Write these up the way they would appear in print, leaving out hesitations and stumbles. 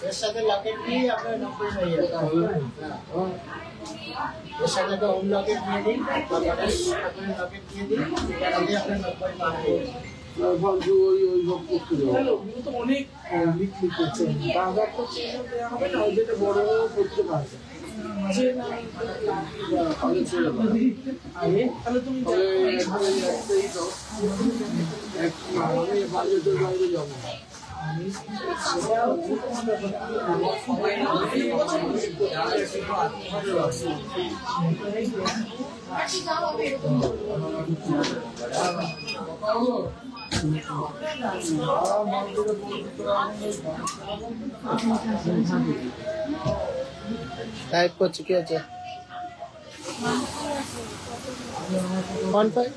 এর সাথে লকেট দিয়ে আপনার 90 হয়ে যাবে। এর সাথে একটা হোম লকেট দিয়ে দিন, আপনার লকেট দিয়ে দিন, এটা দিয়ে আপনার 90 পার হয়ে যাবে। অনেক লিখতে করছেন বাজার তো চেঞ্জ দেওয়া হবে না, যেটা বড় করতে পারবে। তাহলে তুমি টাইপ করছি কি আছে 1.5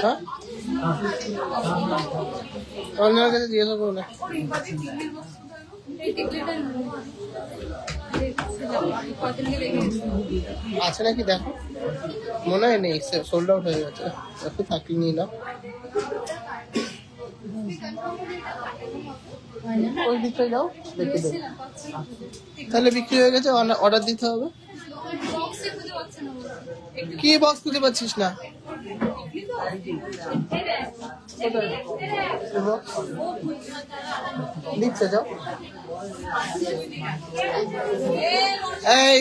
হ্যাঁ অন্য কাছে জিজ্ঞাসা করো না আছে নাকি দেখো মনে হয় নেই সোল্ড আউট হয়ে গেছে একটু থাকলে নিয়ে নাও ওই দিকটা যাও দেখে দেবো তাহলে বিক্রি হয়ে গেছে অর্ডার দিতে হবে কি বক্স খুঁজে পাচ্ছিস না দিচ্ছে যাও এই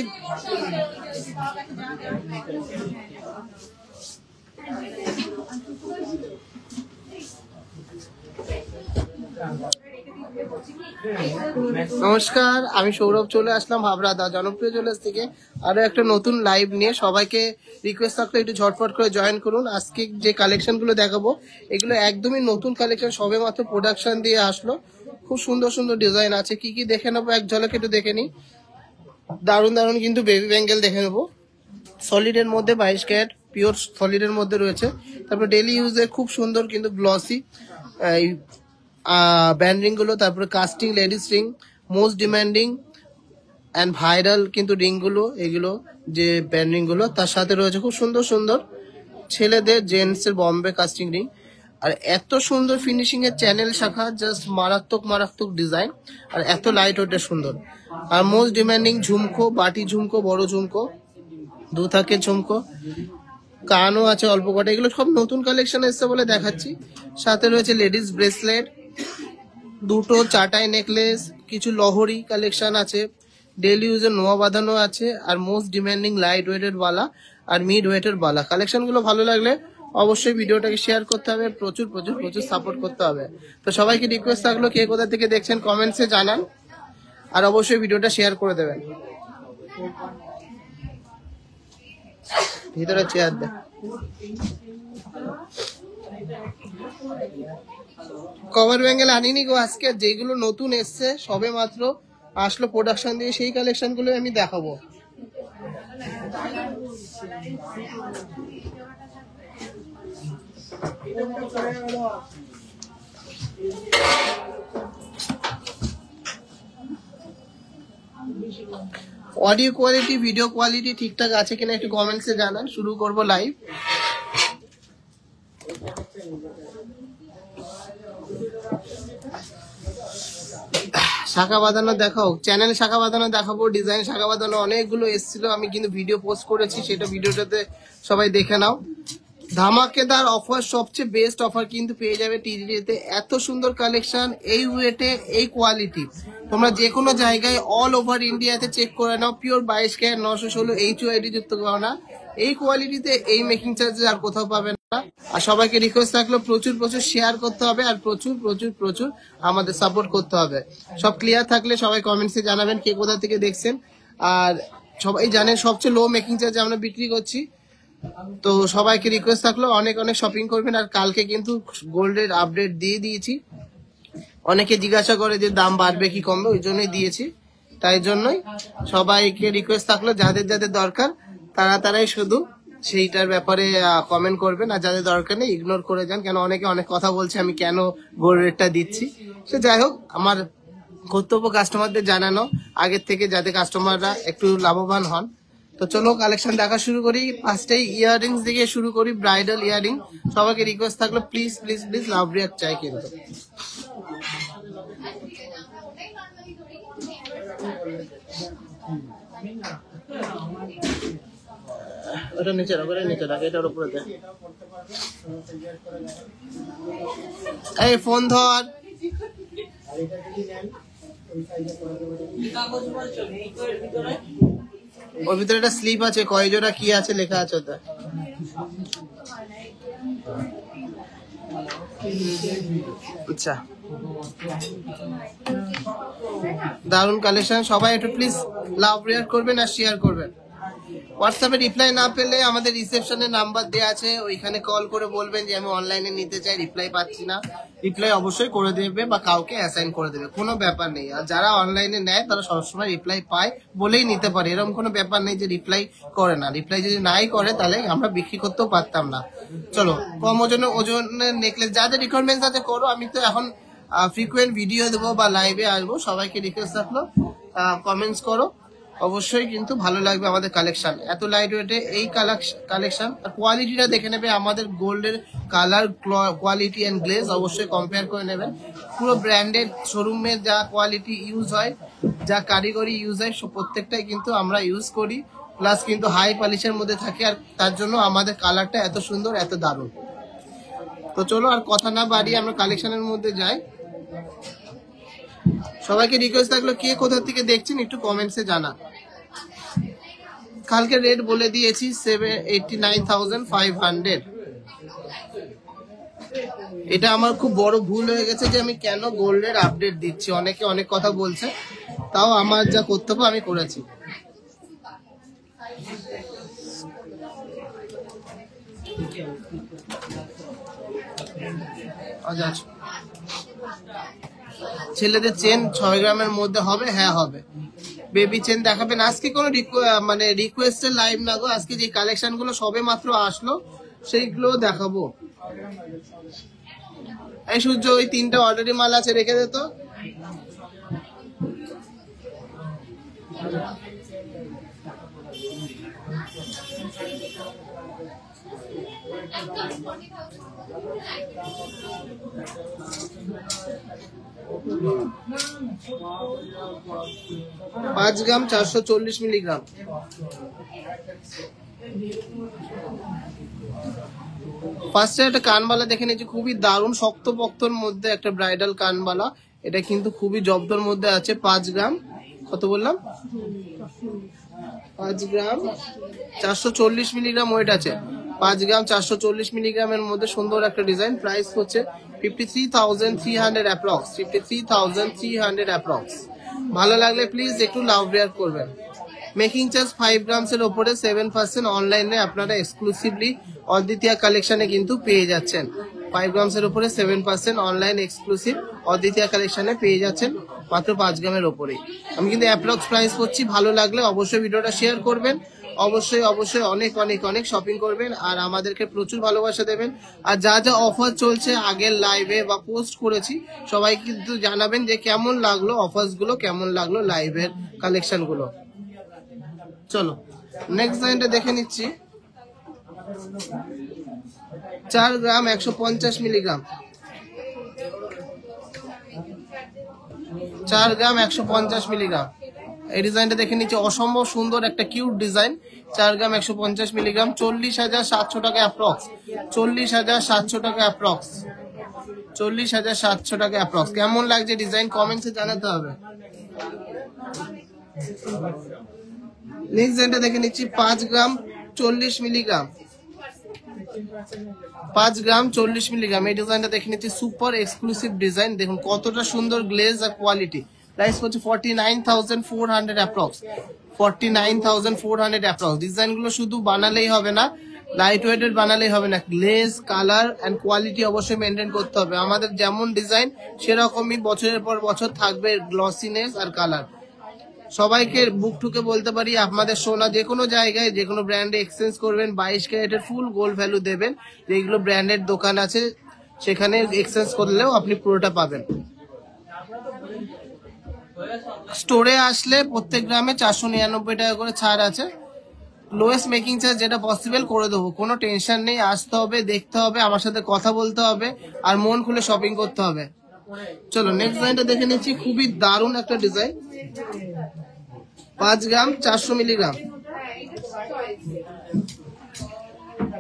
নমস্কার আমি সৌরভ চলে আসলাম হাবড়া জনপ্রিয় জুয়েলার্স থেকে আরো একটা নতুন লাইভ নিয়ে সবাইকে রিকোয়েস্ট থাকলে একটু ঝটপট করে জয়েন করুন আজকে যে কালেকশন গুলো দেখাবো এগুলো একদমই নতুন কালেকশন সবে মাত্র প্রোডাকশন দিয়ে আসলো খুব সুন্দর সুন্দর ডিজাইন আছে কি কি দেখে নেবো এক ঝলক একটু দেখে নিই দারুন দারুন কিন্তু বেবি ব্যাঙ্গেল দেখে নেবো সলিড এর মধ্যে 22 ক্যারেট পিওর সলিড এর মধ্যে রয়েছে তারপর ডেইলি ইউজে খুব সুন্দর কিন্তু গ্লসি ব্যান্ড রিং গুলো তারপরে casting ladies ring most demanding and viral কিন্তু রিং গুলো এগুলো যে ব্যান্ড রিং গুলো তার সাথে রয়েছে খুব সুন্দর সুন্দর ছেলেদের জেন্টস এর বম্বে কাস্টিং রিং আর এত সুন্দর ফিনিশিং এর চ্যানেল শাখা জাস্ট মারাত্মক ডিজাইন আর এত লাইট ওয়েটের সুন্দর আর মোস্ট ডিমান্ডিং ঝুমকো বাটি ঝুমকো বড় ঝুমকো দু থাকের ঝুমকো কানও আছে অল্প কটা এগুলো সব নতুন কালেকশন এসছে বলে দেখাচ্ছি সাথে রয়েছে লেডিস ব্রেসলেট দুটো চাটাই নেকলেস কিছু লহরি কালেকশন আছে ডেইলি ইউজের নোয়া বাঁধানো আছে আর মোস্ট ডিমান্ডিং লাইট ওয়েটের বালা আর মিড ওয়েটের বালা কালেকশন গুলো ভালো লাগলে অবশ্যই ভিডিওটাকে শেয়ার করতে হবে প্রচুর সাপোর্ট করতে হবে তো সবাইকে রিকোয়েস্ট থাকলো কে কোথা থেকে দেখছেন কমেন্টসে জানান আর অবশ্যই ভিডিওটা শেয়ার করে দেবেন ভিতরে চেয়ার দে কভার ব্যাঙ্গেল আনিনি গো আজকে যেগুলো নতুন এসছে সবে মাত্র আসলো প্রোডাকশন দিয়ে সেই কালেকশন গুলো আমি দেখাবো অডিও কোয়ালিটি ভিডিও কোয়ালিটি ঠিকঠাক আছে কিনা একটু কমেন্টসে জানান শুরু করব লাইভ শাখা বাঁধানো দেখাও চ্যানেল শাখা বাঁধানো দেখাবো ডিজাইন শাখা বাঁধানো অনেকগুলো এসেছিল আমি কিন্তু ভিডিও পোস্ট করেছি সেটা ভিডিওটাতে সবাই দেখে নাও ধামাকেদার অফার সবচেয়ে বেস্ট অফার কিন্তু পেয়ে যাবে টিডিডিতে এত সুন্দর কালেকশন এই ওয়েটে এই কোয়ালিটি তোমরা যে কোনো জায়গায় অল ওভার ইন্ডিয়াতে চেক করে নাও পিওর 22 ক্যারেট 916 HOID যুক্ত গহনা এই কোয়ালিটিতে এই মেকিং চার্জে আর কোথাও পাবে না আর সবাইকে রিকোয়েস্ট থাকলো প্রচুর শেয়ার করতে হবে আর প্রচুর আমাদের সাপোর্ট করতে হবে সব ক্লিয়ার থাকলে সবাই কমেন্টসে জানাবেন কে কোথা থেকে দেখছেন আর সবাই জানেন সবচেয়ে লো মেকিং চার্জে আমরা বিক্রি করছি তো সবাইকে রিকোয়েস্ট থাকলো অনেক শপিং করবেন আর কালকে কিন্তু গোল্ডের আপডেট দিয়ে দিয়েছি অনেকে জিজ্ঞাসা করে যে দাম বাড়বে কি কমবে ওই জন্যই দিয়েছি তাই জন্যই সবাইকে রিকোয়েস্ট থাকলো যাদের দরকার তারাই শুধু সেইটার ব্যাপারে কমেন্ট করবেন, আর যাদের দরকার নেই ইগনোর করে যান, কেন অনেকে অনেক কথা বলছে আমি কেন গোল্ড রেটটা দিচ্ছি। সে যাই হোক, আমার কর্তব্য কাস্টমারদের জানানো আগের থেকে, যাতে কাস্টমাররা একটু লাভবান হন। তো চলো কালেকশন দেখা শুরু করি। ফার্স্টেই ইয়াররিংস দিয়ে শুরু করি, ব্রাইডাল ইয়াররিং। সবাইকে রিকোয়েস্ট থাকলো please please please love react চাই কিন্তু। ওটা নিচে রাখো, নিচে রাখো, এটার উপরে দে। এই ফোন ধর। ওর ভিতরে একটা স্লিপ আছে, কয় জোড়া কি আছে লেখা আছে ওটা। আচ্ছা, দারুন কালেকশন। সবাই একটু প্লিজ লাভ রিয়াক্ট করবেন আর শেয়ার করবেন। হোয়াটসঅ্যাপে রিপ্লাই না পেলে আমাদের রিসেপশনের নাম্বার দেওয়া আছে, ওইখানে কল করে বলবেন যে আমি অনলাইনে নিতে চাই, রিপ্লাই পাচ্ছি না। রিপ্লাই অবশ্যই করে দেবে বা কাউকে অ্যাসাইন করে দেবে, কোনো ব্যাপার নেই। আর যারা অনলাইনে নেয় তারা সবসময় রিপ্লাই পায় বলেই নিতে পারে, এরকম কোনো ব্যাপার নেই যে রিপ্লাই করে না। রিপ্লাই যদি নাই করে তাহলে আমরা বিক্রি করতেও পারতাম না। চলো, কম ওজনের নেকলেস যা যা রিকোয়ারমেন্টস আছে করো। আমি তো এখন ফ্রিকুয়েন্ট ভিডিও দেবো বা লাইভে আসবো। সবাইকে রিকোয়েস্ট থাকলো কমেন্টস করো, অবশ্যই কিন্তু ভালো লাগবে আমাদের কালেকশন। এত লাইট ওয়েটে এই কালেকশন, কোয়ালিটিটা দেখে নেবে। আমাদের গোল্ডের কালার কোয়ালিটি এন্ড গ্লেজ অবশ্যই কম্পেয়ার করে নেবেন। পুরো ব্র্যান্ডেড শোরুমে যা কোয়ালিটি ইউজ হয়, যা কারিগরি ইউজ হয়, প্রত্যেকটাই কিন্তু আমরা ইউজ করি। প্লাস কিন্তু হাই পলিশের মধ্যে থাকে, আর তার জন্য আমাদের কালারটা এত সুন্দর, এত দারুণ। তো চলো আর কথা না বাড়িয়ে আমরা কালেকশনের মধ্যে যাই। সবাইকে রিকোয়েস্ট থাকলো কে কোথা থেকে দেখছেন একটু কমেন্টসে জানা। কালকে রেট বলে দিয়েছি 89,500। এটা আমার খুব বড় ভুল হয়ে গেছে যে আমি কেন গোল্ডের আপডেট দিচ্ছি। অনেকে অনেক কথা বলছে, তাও আমার যা কর্তব্য আমি করেছি। ছেলেদের চেন 6 গ্রামের মধ্যে হবে? হ্যাঁ হবে। বেবি চেন দেখাবেন? আজকে কোনো রিকোয়েস্টের লাইভ না গো, আজকে যে কালেকশন গুলো সবে মাত্র আসলো সেইগুলো দেখাবো। এই সূর্য, ওই 3টা অলরেডি মাল আছে, রেখে দে তো। পাঁচ গ্রাম 440 মিলিগ্রাম। ফার্স্টে একটা কানবালা দেখে নিয়েছি, খুবই দারুণ শক্ত পক্তর মধ্যে একটা ব্রাইডাল কানবালা। এটা কিন্তু খুবই জব্দর মধ্যে আছে। 5 গ্রাম, কত বললাম? 5 গ্রাম 440 মিলিগ্রাম ওয়েট আছে। 5 গ্রাম 440 মিলিগ্রামের মধ্যে সুন্দর একটা ডিজাইন। প্রাইস হচ্ছে 53,300 অ্যাপ্রক্স। 53,300 অ্যাপ্রক্স। ভালো লাগলে প্লিজ একটু লাভ রিয়াক্ট করবেন। মেকিং চার্জ 5 গ্রামস এর উপরে 7%। অনলাইনে আপনারা এক্সক্লুসিভলি অদ্বিতীয়া কালেকশনে কিন্তু পেয়ে যাচ্ছেন। 5 গ্রামস এর উপরে 7% অনলাইন এক্সক্লুসিভ অদ্বিতীয়া কালেকশনে পেয়ে যাচ্ছেন মাত্র 5 গ্রামের উপরেই। আমি কিন্তু অ্যাপ্রক্স প্রাইস করছি। ভালো লাগলে অবশ্যই ভিডিওটা শেয়ার করবেন, অবশ্যই অবশ্যই অনেক অনেক অনেক শপিং করবেন, আর আমাদেরকে প্রচুর ভালোবাসা দেবেন। আর যা যা অফার চলছে আগের লাইভে বা পোস্ট করেছি, সবাই কিন্তু জানাবেন যে কেমন লাগলো অফার্স গুলো, কেমন লাগলো লাইভের কালেকশন গুলো। চলো নেক্সট ডিজাইনটা দেখে নিচ্ছি। 4 গ্রাম 150 মিলিগ্রাম। 4 গ্রাম 150 মিলিগ্রাম। এই ডিজাইনটা দেখে নিচ্ছি, অসম্ভব সুন্দর একটা কিউট ডিজাইন। 4 গ্রাম 150 মিলিগ্রাম, 40,700 টাকা অ্যাপ্রক্স। 40,700 টাকা অ্যাপ্রক্স। 40,700 টাকা অ্যাপ্রক্স। কেমন লাগছে ডিজাইন কমেন্টসে জানাতে হবে। নেক্সট ডিজাইনটা দেখে নিচ্ছি, 5 গ্রাম 40 মিলিগ্রাম। 5 গ্রাম 40 মিলিগ্রাম। এই ডিজাইনটা দেখে নিচ্ছি, সুপার এক্সক্লুসিভ ডিজাইন। দেখুন কতটা সুন্দর গ্লেজ আর কোয়ালিটি। প্রাইস হচ্ছে 49,400 অ্যাপ্রক্স। 49,400 অ্যাপ্রক্স। ডিজাইন গুলো শুধু বানালেই হবে না, লাইট ওয়েটেড বানালেই হবে না, গ্লেজ, কালার এন্ড কোয়ালিটি অবশ্যই মেনটেন করতে হবে। আমাদের যেমন ডিজাইন সেরকমই বছরের পর বছর থাকবে গ্লসিনেস আর কালার। সবাইকে বুক ঠুকে বলতে পারি আপনাদের সোনা যে কোনো জায়গায় যে কোনো ব্র্যান্ডে এক্সচেঞ্জ করবেন 22 ক্যারেটের ফুল গোল্ড ভ্যালু দেবেন। যেগুলো ব্র্যান্ডেড দোকান আছে সেখানে এক্সচেঞ্জ করলেও আপনি পুরোটা পাবেন। স্টোরে আসলে প্রত্যেক গ্রামে 499 টাকা করে ছাড় আছে। লোয়েস্ট মেকিং চার্জ যেটা পসিবল করে দেবো, কোনো টেনশন নেই। আসতে হবে, দেখতে হবে, আমার সাথে কথা বলতে হবে, আর মন খুলে শপিং করতে হবে। চলো নেক্সট ডিজাইনটা দেখে নিচ্ছি, খুবই দারুণ একটা ডিজাইন। 5 গ্রাম 400 মিলিগ্রাম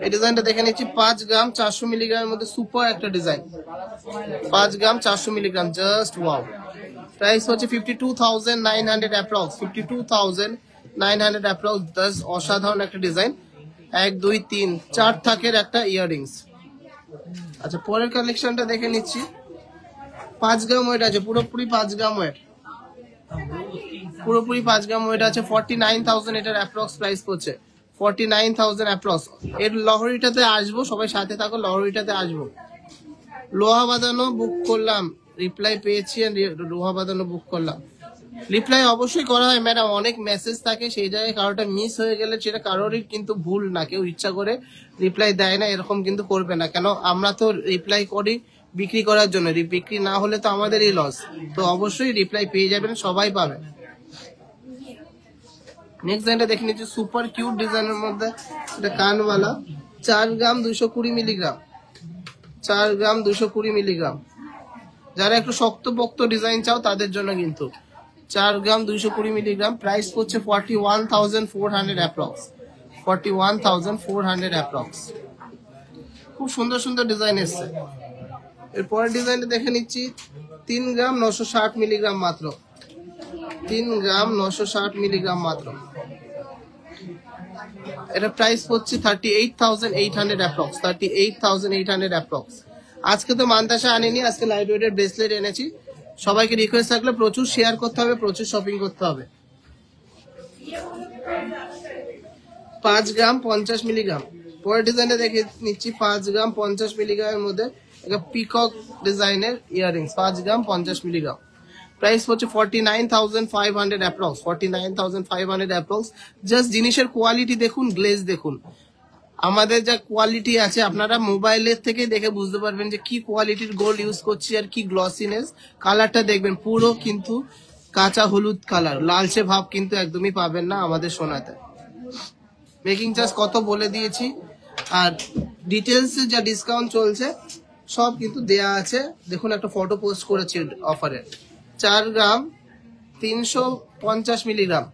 এই ডিজাইনটা দেখে নিচ্ছি। 5 গ্রাম 400 মিলিগ্রামের মধ্যে সুপার একটা ডিজাইন। 5 গ্রাম 400 মিলিগ্রাম, জাস্ট ওয়াও। প্রাইস হচ্ছে 52,900 অ্যাপ্রক্স, 52,900 অ্যাপ্রক্স। জাস্ট অসাধারণ একটা ডিজাইন। 1 2 3 4 থাকের একটা ইয়াররিংস। আচ্ছা পরের কালেকশনটা দেখে নিচ্ছি। 5 গ্রাম ওয়েট আছে, পুরোপুরি 5 গ্রাম ওয়েট, পুরোপুরি 5 গ্রাম ওয়েট আছে। 49,000 এটার অ্যাপ্রক্স প্রাইস পড়ছে, 49,000 অ্যাপ্রক্স। এর লহরিটাতে আসবো, সবাই সাথে থাকো, লহরিটাতে আসবো। লোহা বাঁধানো বুক করলাম, রিপ্লাই পেয়েছি, লোহা বাঁধানো বুক করলাম। রিপ্লাই অবশ্যই করা হয় ম্যাডাম, অনেক মেসেজ থাকে, সেই জায়গায় কারোটা মিস হয়ে গেলে সেটা কারোরই কিন্তু ভুল না, কেউ ইচ্ছা করে রিপ্লাই দেয় না, এরকম কিন্তু করবে না। কেন আমরা তো রিপ্লাই করি বিক্রি করার জন্য, বিক্রি না হলে তো আমাদেরই লস। তো অবশ্যই রিপ্লাই পেয়ে যাবেন, সবাই পাবে। নেক্সট ডিজাইনটা দেখে নিচ্ছি, সুপার কিউট ডিজাইনের মধ্যে এটা কানওয়ালা। 4 গ্রাম 220 মিলিগ্রাম, 4 গ্রাম 220 মিলিগ্রাম। যারা একটু শক্তপোক্ত ডিজাইন চাও তাদের জন্য কিন্তু 4 গ্রাম 220 মিলিগ্রাম। প্রাইস পড়ছে 41,400 অ্যাপ্রক্স, 41,400 অ্যাপ্রক্স। খুব সুন্দর সুন্দর ডিজাইন এসছে। এরপরের ডিজাইনটা দেখে নিচ্ছি। 3 গ্রাম 960 মিলিগ্রাম মাত্র, 3 গ্রাম 960 মিলিগ্রাম মাত্র। এটা প্রাইস পড়ছে 38,800 অ্যাপ্রক্স, 38,800 অ্যাপ্রক্স। আজকে তো মান্তাসা আনিনি, আজকে লাইট ওয়েটের ব্রেসলেট এনেছি। সবাইকে রিকোয়েস্ট থাকলে প্রচুর শেয়ার করতে হবে, প্রচুর শপিং করতে হবে। 5 গ্রাম 50 মিলিগ্রাম। পরের ডিজাইনটা দেখে নিচ্ছি। 5 গ্রাম 50 মিলিগ্রামের মধ্যে একটা পিকক ডিজাইনের ইয়াররিংস, 5 গ্রাম 50 মিলিগ্রাম। প্রাইস হচ্ছে 49,500 অ্যাপ্রক্স, 49,500 অ্যাপ্রক্স। জাস্ট জিনিসের কোয়ালিটি দেখুন, গ্লেজ দেখুন। আমাদের যা কোয়ালিটি আছে আপনারা মোবাইলের থেকে দেখে বুঝতে পারবেন যে কি কোয়ালিটির গোল্ড ইউজ করছি আর কি গ্লসিনেস। কালারটা দেখবেন পুরো কিন্তু কাঁচা হলুদ কালার, লালচে ভাব কিন্তু একদমই পাবেন না আমাদের সোনাতে। মেকিং চার্জ কত বলে দিয়েছি, আর ডিটেলস যা ডিসকাউন্ট চলছে সব কিন্তু দেয়া আছে। দেখুন একটা ফটো পোস্ট করেছি অফারের। 4 গ্রাম 350 মিলিগ্রাম,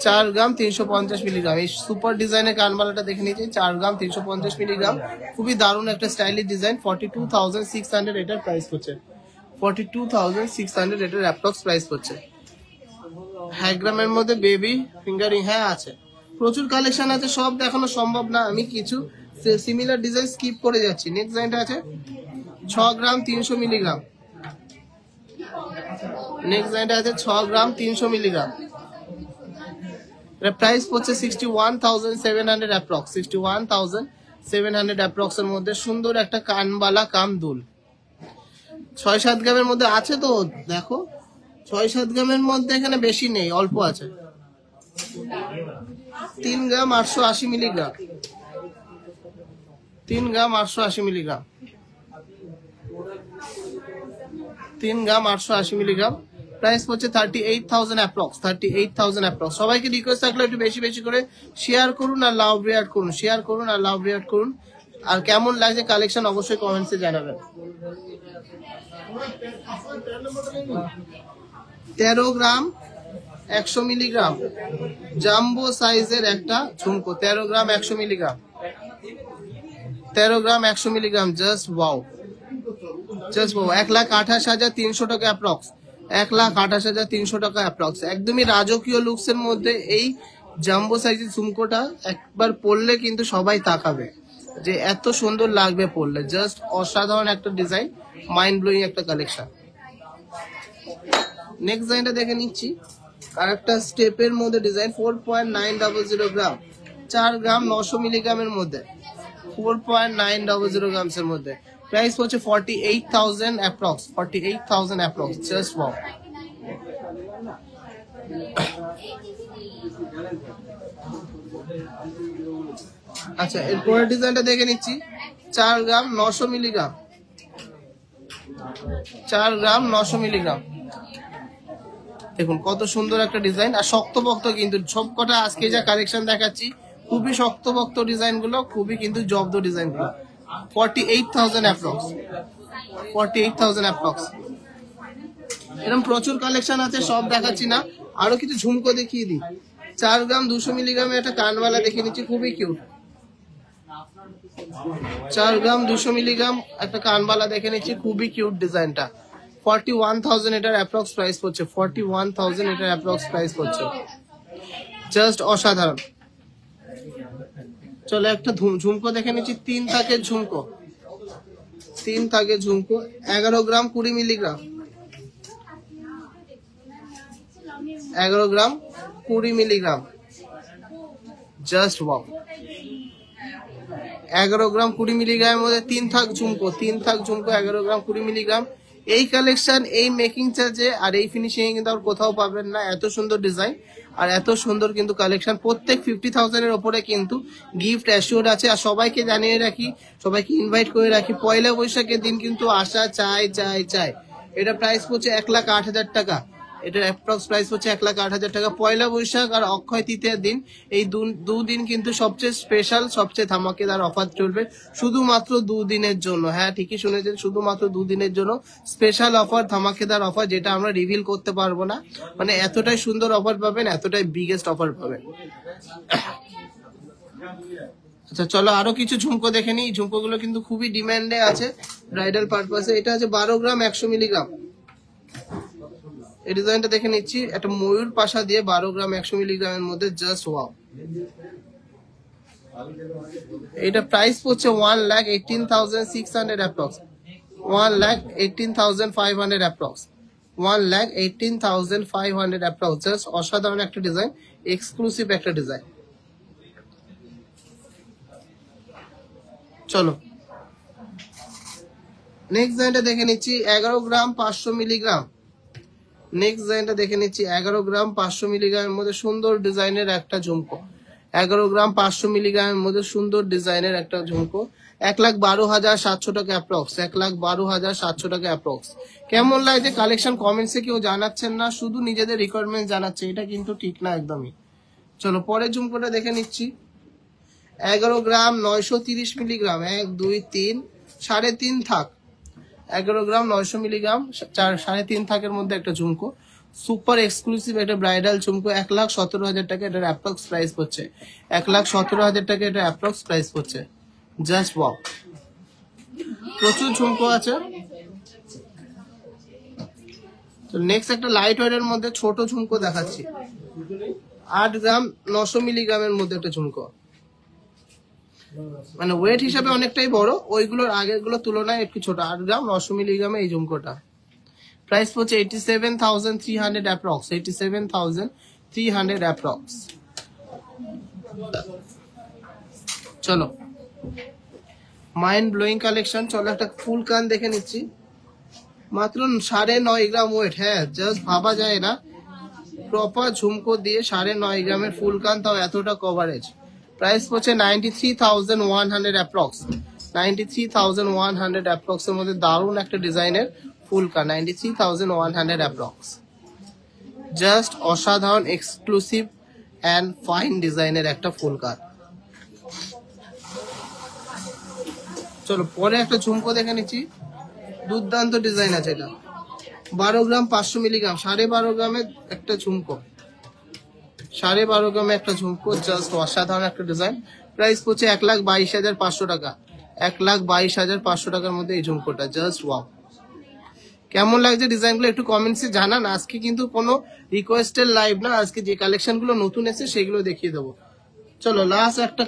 4 গ্রাম 350 মিলিগ্রাম। এই সুপার ডিজাইনের কানবালাটা দেখে নিয়েছি, 4 গ্রাম 350 মিলিগ্রাম। খুবই দারুণ একটা স্টাইলিশ ডিজাইন। 42,600 এটার প্রাইস পড়ছে, 42,600 এটার অ্যাপ্রক্স প্রাইস পড়ছে। 1 গ্রামের মধ্যে বেবি ফিঙ্গারিং হ্যাঁ আছে, প্রচুর কালেকশন আছে, সব দেখানো সম্ভব না। আমি কিছু সিমিলার ডিজাইন স্কিপ করে যাচ্ছি। নেক্সট ডিজাইনটা আছে 6 গ্রাম 300 মিলিগ্রাম। নেক্সট ডিজাইনটা আছে 6 গ্রাম 300 মিলিগ্রাম। প্রাইস পড়ছে 61,700 অ্যাপ্রক্স, 61,700 অ্যাপ্রক্স এর মধ্যে সুন্দর একটা কানবালা কাম দুল। 6-7 গ্রামের মধ্যে আছে তো দেখো, 6-7 গ্রামের মধ্যে এখানে বেশি নেই, অল্প আছে। 3 গ্রাম 880 মিলিগ্রাম, 3 গ্রাম 880 মিলিগ্রাম, 3 গ্রাম 880 মিলিগ্রাম। প্রাইস হচ্ছে 38,000 অ্যাপ্রক্স, 38,000 অ্যাপ্রক্স। সবাইকে রিকোয়েস্ট থাকলে একটু বেশি বেশি করে শেয়ার করুন আর লাভ রিয়াক্ট করুন, শেয়ার করুন আর লাভ রিয়াক্ট করুন। আর কেমন লাগছে কালেকশন অবশ্যই কমেন্টসে জানাবেন। 13 গ্রাম 100 মিলিগ্রাম জাম্বো সাইজের একটা ঝুমকো, 13 গ্রাম 100 মিলিগ্রাম, 13 গ্রাম 100 milligram. Just wow, just wow. 1,28,300 টাকা অ্যাপ্রক্স, 1,28,300 টাকা অ্যাপ্রক্স। একদমই রাজকীয় লুকস এর মধ্যে এই জাম্বো সাইজের ঝুমকোটা একবার পরলে কিন্তু সবাই তাকাবে যে এত সুন্দর লাগবে পরলে। জাস্ট অসাধারণ একটা ডিজাইন, মাইন্ড ব্লোয়িং একটা কালেকশন। নেক্সট ডিজাইনটা দেখে নিচ্ছি, আর একটা স্টেপের মধ্যে ডিজাইন। 4.900 গ্রাম, 4 গ্রাম 900 মিলিগ্রামের মধ্যে, 4.900 গ্রামস এর মধ্যে। প্রাইস হচ্ছে 48,000 অ্যাপ্রক্স, 48,000 অ্যাপ্রক্স। Just wow. আচ্ছা, এরপরের ডিজাইনটা দেখে নিচ্ছি। 4 গ্রাম 900 মিলিগ্রাম, 4 গ্রাম 900 মিলিগ্রাম। দেখুন কত সুন্দর একটা ডিজাইন, আর শক্তপোক্ত কিন্তু সবকটা আজকে যা কালেকশন দেখাচ্ছি খুবই শক্তপোক্ত ডিজাইন গুলো, খুবই কিন্তু জব্দ ডিজাইন গুলো। 48,000 অ্যাপ্রক্স, 48,000 অ্যাপ্রক্স। এরকম প্রচুর কালেকশন আছে, সব দেখাচ্ছি না। আরো কিছু ঝুমকো দেখিয়ে দিই। 4 গ্রাম 200 মিলিগ্রামের একটা কানওয়ালা দেখে নিচ্ছি, খুবই কিউট। 4 গ্রাম 200 মিলিগ্রাম একটা কানবালা দেখে নিচ্ছি, খুবই কিউট ডিজাইনটা। 41,000 এটার অ্যাপ্রক্স প্রাইস পড়ছে, 41,000 এটার অ্যাপ্রক্স প্রাইস পড়ছে। জাস্ট অসাধারণ। চলো একটা ঝুমকো দেখে নিচ্ছি, 3 থাকের ঝুমকো, 3 থাকের ঝুমকো, 11 গ্রাম 20 মিলিগ্রাম, 11 গ্রাম 20 মিলিগ্রাম। Just wow. 11 গ্রাম 20 মিলিগ্রামের মধ্যে 3 থাক ঝুমকো, 3 থাক ঝুমকো, 11 গ্রাম 20 মিলিগ্রাম। এই কালেকশন, এই মেকিং চার্জে আর এই ফিনিশিং কিন্তু আর কোথাও পাবেন না। এত সুন্দর ডিজাইন আর এত সুন্দর কিন্তু কালেকশন। প্রত্যেক 50,000 এর ওপরে কিন্তু গিফট অ্যাসিওর আছে। আর সবাইকে জানিয়ে রাখি, সবাইকে ইনভাইট করে রাখি, পয়লা বৈশাখের দিন কিন্তু আসা চাই চাই চাই। এটা প্রাইস পড়ছে 1,08,000 টাকা। এটার অ্যাপ্রক্স প্রাইস হচ্ছে 1,08,000 টাকা। পয়লা বৈশাখ আর অক্ষয় তৃতীয়ার দিন, এই দুদিন কিন্তু সবচেয়ে স্পেশাল, সবচেয়ে ধামাকেদার অফার চলবে, শুধুমাত্র 2 দিনের জন্য। হ্যাঁ, ঠিকই শুনেছেন, শুধুমাত্র 2 দিনের জন্য স্পেশাল অফার, ধামাকেদার অফার, যেটা আমরা রিভিল করতে পারবো না। মানে এতটাই সুন্দর অফার পাবেন, এতটাই বিগেস্ট অফার পাবেন। আচ্ছা চলো আরো কিছু ঝুমকো দেখে নিই। ঝুমকো গুলো কিন্তু খুবই ডিমান্ডে আছে ব্রাইডাল পারপাসে। এটা হচ্ছে 12 গ্রাম 100 মিলিগ্রাম। এই ডিজাইনটা দেখে নিচ্ছি, একটা ময়ূর পাশা দিয়ে 12 গ্রাম 100 মিলিগ্রামের মধ্যে। Just wow. এটা প্রাইস পড়ছে 1,18,600 অ্যাপ্রক্স, 1,18,500 অ্যাপ্রক্স, 1,18,500 অ্যাপ্রক্স। জাস্ট অসাধারণ একটা ডিজাইন, এক্সক্লুসিভ একটা ডিজাইন। চলো নেক্সট ডিজাইনটা দেখে নিচ্ছি, 11 গ্রাম 500 মিলিগ্রাম। নেক্সট ডিজাইনটা দেখে নিচ্ছি, 11 গ্রাম 500 মিলিগ্রামের মধ্যে সুন্দর ডিজাইনের একটা ঝুমকো। 11 গ্রাম 500 মিলিগ্রামের মধ্যে সুন্দর ডিজাইনের একটা ঝুমকো। 1,12,700 টাকা অ্যাপ্রক্স, 1,12,700 টাকা অ্যাপ্রক্স। কেমন লাগছে কালেকশন কমেন্টসে কেউ জানাচ্ছেন না, শুধু নিজেদের রিকোয়ারমেন্ট জানাচ্ছে, এটা কিন্তু ঠিক না একদমই। চলো পরের ঝুমকোটা দেখে নিচ্ছি। 11 গ্রাম 930 মিলিগ্রাম, 1 2 3 3.5 থাক। 11 গ্রাম 900 মিলিগ্রাম 3.5 থাকের মধ্যে একটা ঝুমকো, সুপার এক্সক্লুসিভ একটা ব্রাইডাল ঝুমকো। 1,17,000 টাকা এটার অ্যাপ্রক্স প্রাইস পড়ছে, 1,17,000 টাকা এটার অ্যাপ্রক্স প্রাইস পড়ছে। Just wow. প্রচুর ঝুমকো আছে। তো নেক্সট একটা লাইট ওয়েটের মধ্যে ছোট ঝুমকো দেখাচ্ছি। 8 গ্রাম 900 মিলিগ্রামের মধ্যে একটা ঝুমকো, মানে ওয়েট হিসাবে অনেকটাই বড়, ওইগুলোর আগের গুলোর তুলনায় একটু ছোট। 8 গ্রাম 900 মিলিগ্রামে এই ঝুমকোটা প্রাইস পড়ছে 87,300 অ্যাপ্রক্স, 87,300 অ্যাপ্রক্স। চলো মাইন্ড ব্লোয়িং কালেকশন। চলো একটা ফুল কান দেখে নিচ্ছি, মাত্র 9.5 গ্রাম ওয়েট। হ্যাঁ, জাস্ট ভাবা যায় না, প্রপার ঝুমকো দিয়ে 9.5 গ্রামের ফুল কান, তাও এতটা কভারেজ। প্রাইস পড়ছে 93,100 অ্যাপ্রক্স, 93,100 অ্যাপ্রক্স এর মধ্যে দারুণ একটা ডিজাইনের ফুল কান। 93,100 অ্যাপ্রক্স। জাস্ট অসাধারণ এক্সক্লুসিভ অ্যান্ড ফাইন ডিজাইনের একটা ফুল কান। চলো পরে একটা ঝুমকো দেখে নিচ্ছি, দুর্দান্ত ডিজাইন আছে এটা। 12 গ্রাম 500 মিলিগ্রাম, 12.5 গ্রামের একটা ঝুমকো, 12.5 গ্রামে একটা ঝুমকো। জাস্ট অসাধারণ একটা ডিজাইন। প্রাইস পড়ছে 1,22,500 টাকা, 1,22,500 টাকার মধ্যে এই ঝুমকোটা। Just wow. কেমন লাগছে ডিজাইনগুলো একটু কমেন্টসে জানান। আজকে কিন্তু কোনো রিকোয়েস্টের লাইভ না, আজকে যে কালেকশন গুলো নতুন এসে সেগুলো দেখিয়ে দেবো। চলো লাস্ট একটা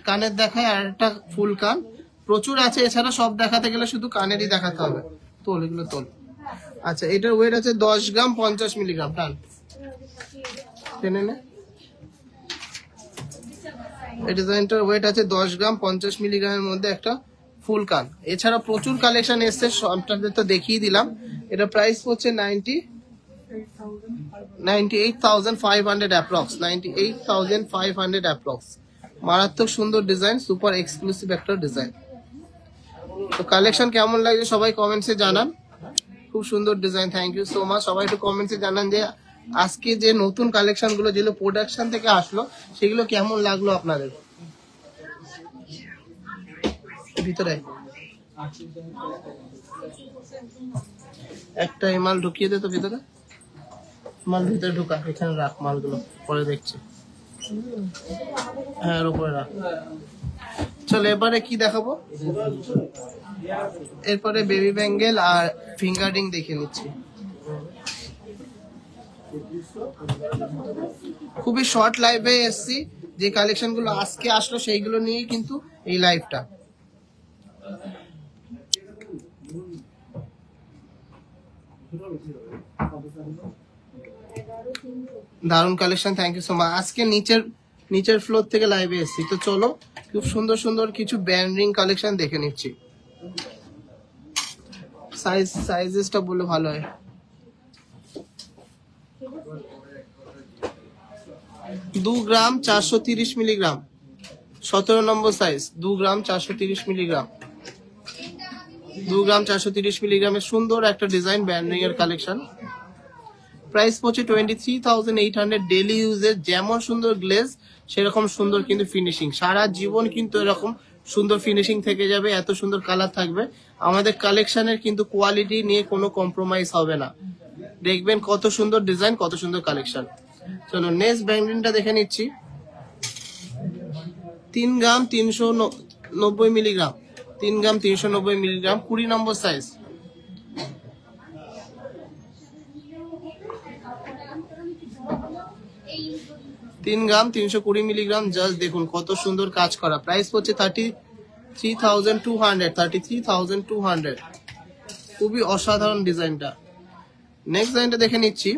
কানের দেখায়, আর একটা ফুল কান। প্রচুর আছে, এছাড়া সব দেখাতে গেলে শুধু কানেরই দেখাতে হবে। তোল এগুলো তোল। আচ্ছা, এটার ওয়েট আছে 10 গ্রাম 50 মিলিগ্রাম। টান টেনে নে। এই ডিজাইনটার ওয়েট আছে 10 গ্রাম 50 মিলিগ্রামের মধ্যে একটা ফুল কান। এছাড়া প্রচুর কালেকশন এসছে, আপনাদের তো দেখিয়ে দিলাম। এটা প্রাইস পড়ছে 98,500 অ্যাপ্রক্স, 98,500 অ্যাপ্রক্স। মারাত্মক সুন্দর ডিজাইন, সুপার এক্সক্লুসিভ একটা ডিজাইন। তো কালেকশন কেমন লাগছে সবাই কমেন্টসে জানান। খুব সুন্দর design, thank you so much. সবাই একটু কমেন্টসে জানান যে আজকে যে নতুন কালেকশন গুলো যেগুলো প্রোডাকশন থেকে আসলো সেগুলো কেমন লাগলো আপনাদের। ভিতরে একটা মাল ঢুকিয়ে দে তো, ভিতরে মাল ভিতরে ঢুকা, এখানে রাখ মালগুলো, পরে দেখছি। হ্যাঁ উপরে রাখ। চলো এবারে কি দেখাবো, এরপরে বেবি ব্যাঙ্গেল আর ফিঙ্গারিং দেখে নিচ্ছি। খুবই শর্ট লাইভে এসছি, যে কালেকশন গুলো আজকে আসলো সেইগুলো নিয়েই কিন্তু এই লাইভটা। দারুন collection, thank you so much. আজকে নিচের ফ্লোর থেকে লাইভে এসছি। তো চলো খুব সুন্দর সুন্দর কিছু ব্যান্ডিং কালেকশন দেখে নিচ্ছি। সাইজেসটা বলে ভালো হয়। 2 গ্রাম 430 মিলিগ্রাম, 17 নম্বর সাইজ। 2 গ্রাম 430 মিলিগ্রাম, 2 গ্রাম 430 মিলিগ্রামের সুন্দর একটা ডিজাইন ব্যান্ডিং এর কালেকশন। প্রাইস পড়ছে 23,800। ডেলি ইউজের যেমন সুন্দর গ্লেজ সেরকম সুন্দর কিন্তু ফিনিশিং, সারা জীবন কিন্তু এরকম সুন্দর ফিনিশিং থেকে যাবে, এত সুন্দর কালার থাকবে। আমাদের কালেকশনের কিন্তু কোয়ালিটি নিয়ে কোনো কম্প্রোমাইজ হবে না। দেখবেন কত সুন্দর ডিজাইন, কত সুন্দর কালেকশন। চলো নেক্সট ব্যান্ডিংটা দেখে নিচ্ছি। 3 গ্রাম 390 মিলিগ্রাম, 3 গ্রাম 390 মিলিগ্রাম, 20 নম্বর সাইজ। 3 গ্রাম 320 মিলিগ্রাম। জাস্ট দেখুন কত সুন্দর কাজ করা। প্রাইস পড়ছে 33,200, 33,200। খুবই অসাধারণ ডিজাইনটা। নেক্সট ডিজাইনটা দেখে নিচ্ছি।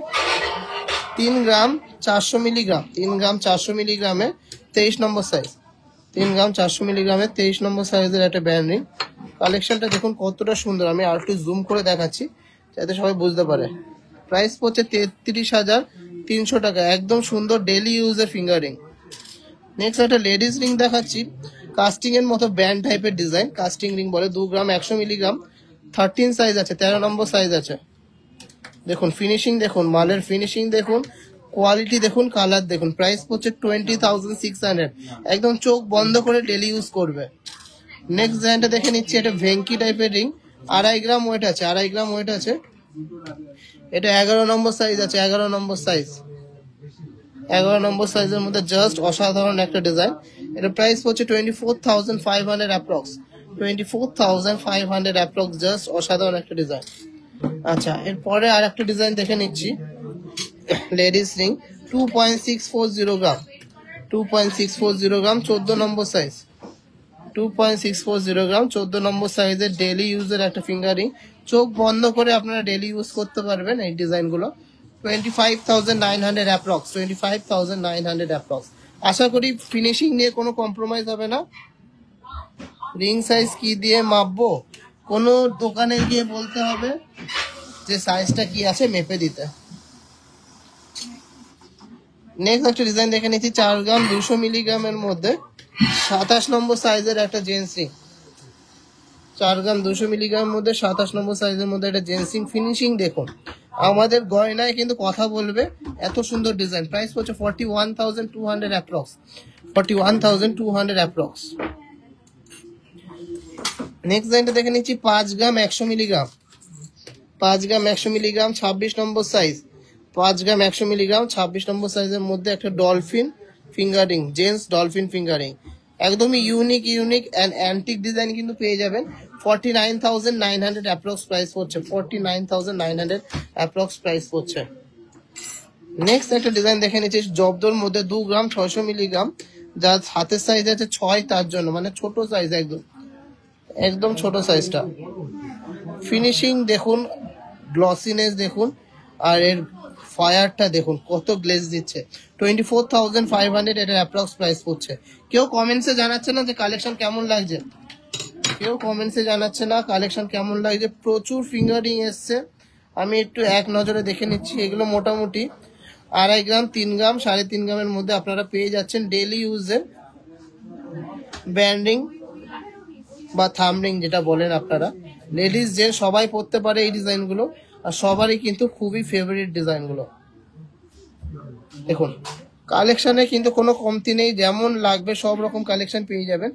3 গ্রাম 400 মিলিগ্রাম, 3 গ্রাম 400 মিলিগ্রামের 23 নম্বর সাইজ। 3 গ্রাম 400 মিলিগ্রামের 23 নম্বর সাইজের একটা ব্যান্ডিং। কালেকশনটা দেখুন কতটা সুন্দর, আমি আর একটু জুম করে দেখাচ্ছি যাতে সবাই বুঝতে পারে। প্রাইস পড়ছে 33,300 টাকা, একদম সুন্দর ডেলি ইউজের ফিঙ্গারিং। নেক্সট একটা লেডিস রিং দেখাচ্ছি, কাস্টিং এর মতো ব্যান্ড টাইপের ডিজাইন, কাস্টিং রিং বলে। 2 গ্রাম 100 মিলিগ্রাম, 13 সাইজ আছে, 13 নম্বর সাইজ আছে। দেখুন ফিনিশিং দেখুন, মালের ফিনিশিং দেখুন, কোয়ালিটি দেখুন, কালার দেখুন। প্রাইস পড়ছে 20,600, একদম চোখ বন্ধ করে ডেলি ইউজ করবে। নেক্সট ডিজাইনটা দেখে নিচ্ছি, এটা ভেঙ্কি টাইপের রিং, 2.5 গ্রাম ওয়েট আছে, 2.5 গ্রাম ওয়েট আছে। এটা 11 নম্বর সাইজ আছে, 11 নম্বর সাইজ, 11 নম্বর সাইজের মধ্যে জাস্ট অসাধারণ একটা ডিজাইন। এটা প্রাইস পড়ছে 24,500 অ্যাপ্রক্স, 24,500 অ্যাপ্রক্স। জাস্ট অসাধারণ একটা ডিজাইন। আচ্ছা এরপরে আর একটা ডিজাইন দেখে নিচ্ছি, লেডিস রিং 2.640 গ্রাম, 2.640 গ্রাম, 14 নম্বর সাইজ। 2.640 গ্রাম, 14 নম্বর সাইজের ডেলি ইউজের একটা ফিঙ্গারিং। চোখ বন্ধ করে আপনারা ডেলি ইউজ করতে পারবেন এই ডিজাইনগুলো। 25,900 অ্যাপ্রক্স, 25,900 অ্যাপ্রক্স। আশা করি ফিনিশিং নিয়ে কোনো কম্প্রোমাইজ হবে না। রিং সাইজ কি দিয়ে মাপবো, কোনো দোকানে গিয়ে বলতে হবে যে সাইজটা কি আছে মেপে দিতে। নেক্সট একটা ডিজাইন দেখে নিচ্ছি, 4 গ্রাম 200 মিলিগ্রামের মধ্যে 27 নম্বর সাইজের একটা জেন্টস রিং। 4 গ্রাম 200 মিলিগ্রামের মধ্যে 27 নম্বর সাইজের মধ্যে একটা জেন্টস রিং। ফিনিশিং দেখুন, আমাদের গয়নায় কিন্তু কথা বলবে, এত সুন্দর ডিজাইন। প্রাইস পড়ছে 41,200 অ্যাপ্রক্স, 41,200 অ্যাপ্রক্স। নেক্সট ডিজাইনটা দেখে নিচ্ছি, 5 গ্রাম 100 মিলিগ্রাম, 5 গ্রাম 100 মিলিগ্রাম, 26 নম্বর সাইজ। 5 গ্রাম 100 মিলিগ্রাম, 26 নম্বর সাইজের মধ্যে একটা dolphin fingering, gents dolphin fingering. একদমই ইউনিক অ্যান্ড অ্যান্টিক ডিজাইন কিন্তু পেয়ে যাবেন। 49,900 অ্যাপ্রক্স প্রাইস পড়ছে, 49,900 অ্যাপ্রক্স প্রাইস পড়ছে। নেক্সট একটা ডিজাইন দেখে নিচ্ছি, জবদোর মধ্যে 2 গ্রাম 600 মিলিগ্রাম, যার হাতের সাইজ আছে 6, তার জন্য মানে ছোট সাইজ, একদম ছোট সাইজটা। ফিনিশিং দেখুন, গ্লসিনেস দেখুন, আর এর ফায়ারটা দেখুন কত গ্লেজ দিচ্ছে। 24,500 এটার অ্যাপ্রক্স প্রাইস পড়ছে। কেউ কমেন্টসে জানাচ্ছে না যে কালেকশন কেমন লাগছে, কেউ কমেন্টসে জানাচ্ছে না কালেকশন কেমন লাগছে। প্রচুর ফিঙ্গারিং এসছে আমি একটু এক নজরে দেখে নিচ্ছি। এগুলো মোটামুটি 2.5 গ্রাম, 3 গ্রাম, 3.5 গ্রামের মধ্যে আপনারা পেয়ে যাচ্ছেন ডেইলি ইউজের ব্যান্ডিং বা থামরিং যেটা বলেন আপনারা। লেডিস যে সবাই পরতে পারে এই ডিজাইনগুলো, আর সবারই কিন্তু খুবই ফেভারিট ডিজাইনগুলো। দেখুন কালেকশনে কিন্তু কোনো কমতি নেই, যেমন লাগবে সব রকম কালেকশন পেয়ে যাবেন।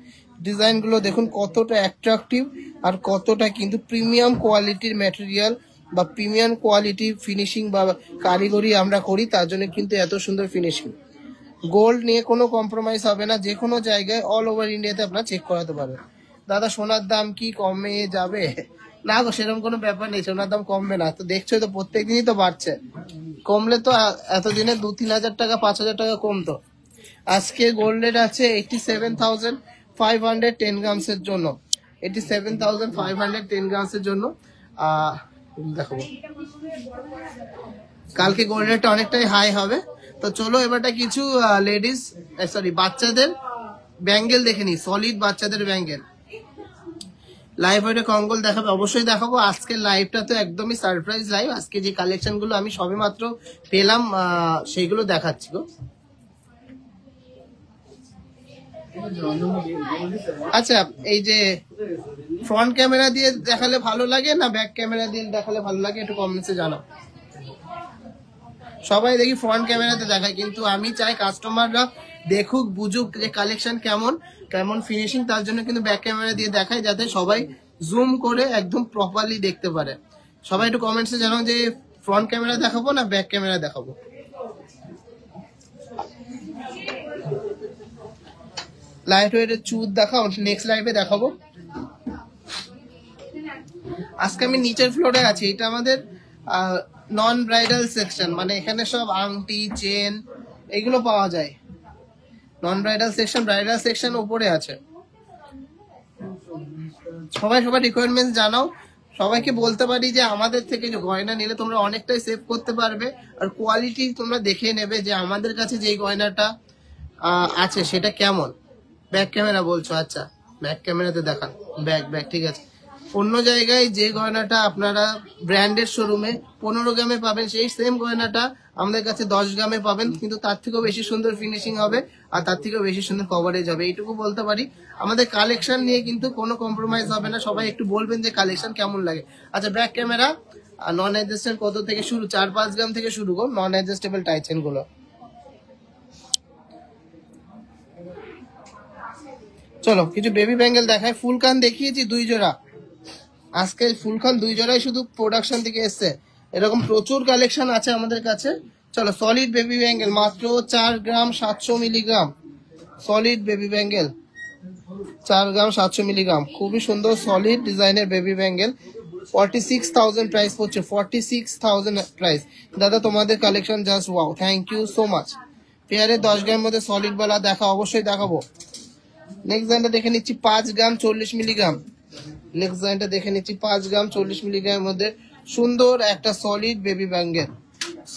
ডিজাইনগুলো দেখুন কতটা অ্যাট্রাকটিভ আর কতটা কিন্তু প্রিমিয়াম কোয়ালিটির ম্যাটেরিয়াল বা প্রিমিয়াম কোয়ালিটি ফিনিশিং বা কারিগরি আমরা করি, তার জন্য কিন্তু এত সুন্দর ফিনিশিং। গোল্ড নিয়ে কোনো কম্প্রোমাইজ হবে না, যে কোনো জায়গায় অল ওভার ইন্ডিয়াতে আপনারা চেক করাতে পারবেন। দাদা সোনার দাম কি কমে যাবে? না গো, সেরকম কোনো ব্যাপার নেই, সোনার দাম কমবে না। তো দেখছো তো প্রত্যেক দিনই তো বাড়ছে, কমলে তো এতদিনে 2-3 হাজার টাকা 5,000 টাকা কমতো। আজকে গোল্ড রেট আছে 87,500 10 গ্রামসের জন্য, 87,500 10 গ্রামসের জন্য। দেখাবো কালকে গোল্ড রেটটা অনেকটাই হাই হবে। তো চলো এবারটা কিছু লেডিস সরি বাচ্চাদের ব্যাঙ্গেল দেখে নি, সলিড বাচ্চাদের ব্যাঙ্গেল। লাইভ ওয়েটে কঙ্গল দেখাবে, অবশ্যই দেখাবো। আজকের লাইভটা তো একদমই সারপ্রাইজ লাইভ। আজকে যে কালেকশন গুলো আমি সবে মাত্র পেলাম সেইগুলো দেখাচ্ছি গো। আচ্ছা, এই যে ফ্রন্ট ক্যামেরা দিয়ে দেখালে ভালো লাগে না ব্যাক ক্যামেরা দিয়ে দেখালে ভালো লাগে, একটু কমেন্টসে জানাও। সবাই দেখি ফ্রন্ট ক্যামেরাতে দেখায়, কিন্তু আমি চাই কাস্টমাররা দেখুক বুঝুক যে কালেকশন কেমন কেমন ফিনিশিং, তার জন্য কিন্তু ব্যাক ক্যামেরা দিয়ে দেখায়, যাতে সবাই জুম করে একদম প্রপারলি দেখতে পারে। সবাই একটু কমেন্টসে জানাও যে ফ্রন্ট ক্যামেরা দেখাবো না ব্যাক ক্যামেরা দেখাবো। লাইট ওয়েটের চুদ দেখাও, নেক্সট লাইভে দেখাবো। আজকে আমি নিচের ফ্লোরে আছি, এটা আমাদের নন ব্রাইডাল সেকশন, মানে এখানে সব আংটি চেন এগুলো পাওয়া যায়। নন ব্রাইডাল সেকশন, ব্রাইডাল সেকশন উপরে আছে। সবাই সবার রিকোয়ারমেন্ট জানাও, সবাইকে বলতে পারি যে আমাদের থেকে যে গয়না নিলে তোমরা অনেকটাই সেভ করতে পারবে, আর কোয়ালিটি তোমরা দেখে নেবে যে আমাদের কাছে যে গয়নাটা আছে সেটা কেমন। ব্যাক ক্যামেরা বলছো, আচ্ছা ব্যাক ক্যামেরাতে দেখান, ব্যাক ঠিক আছে। অন্য জায়গায় যে গয়নাটা আপনারা ব্র্যান্ডেড শোরুমে 15 গ্রামে পাবেন, সেই সেম গয়নাটা আমাদের কাছে 10 গ্রামে পাবেন, কিন্তু তার থেকেও বেশি সুন্দর ফিনিশিং হবে আর তার থেকেও বেশি সুন্দর কভারেজ হবে। এইটুকু বলতে পারি। আমাদের কালেকশন নিয়ে কিন্তু কোনো কম্প্রোমাইজ হবে না, সবাই একটু বলবেন যে কালেকশন কেমন লাগে। আচ্ছা, ব্যাক ক্যামেরা নন অ্যাডজাস্টেবল কত থেকে শুরু? 4-5 গ্রাম থেকে শুরু করো নন অ্যাডজাস্টেবল টাইচেন গুলো। চলো কিছু বেবি ব্যাঙ্গেল দেখায়। ফুল কান দেখিয়েছি 2 জোড়া, আজকে ফুলখান 2 জোড়াই শুধু প্রোডাকশন থেকে এসছে। এরকম প্রচুর কালেকশন আছে আমাদের কাছে। চলো সলিড বেবি ব্যাঙ্গেল মাত্র 4 গ্রাম 700 মিলিগ্রাম, সলিড বেবি ব্যাঙ্গেল 4 গ্রাম 700 মিলিগ্রাম, খুবই সুন্দর সলিড ডিজাইনের বেবি ব্যাঙ্গেল। 46,000 প্রাইস পড়ছে, 46,000 প্রাইস। দাদা তোমাদের collection just wow, thank you so much. পেয়ারে 10 গ্রামের মধ্যে সলিড বালা দেখা, অবশ্যই দেখাবো। নেক্সট ডিজাইনটা দেখে নিচ্ছি 5 গ্রাম 40 মিলিগ্রাম। নেক্সট ডিজাইনটা দেখে নিচ্ছি 5 গ্রাম 40 মিলিগ্রামের মধ্যে সুন্দর একটা সলিড বেবি ব্যাঙ্গেল,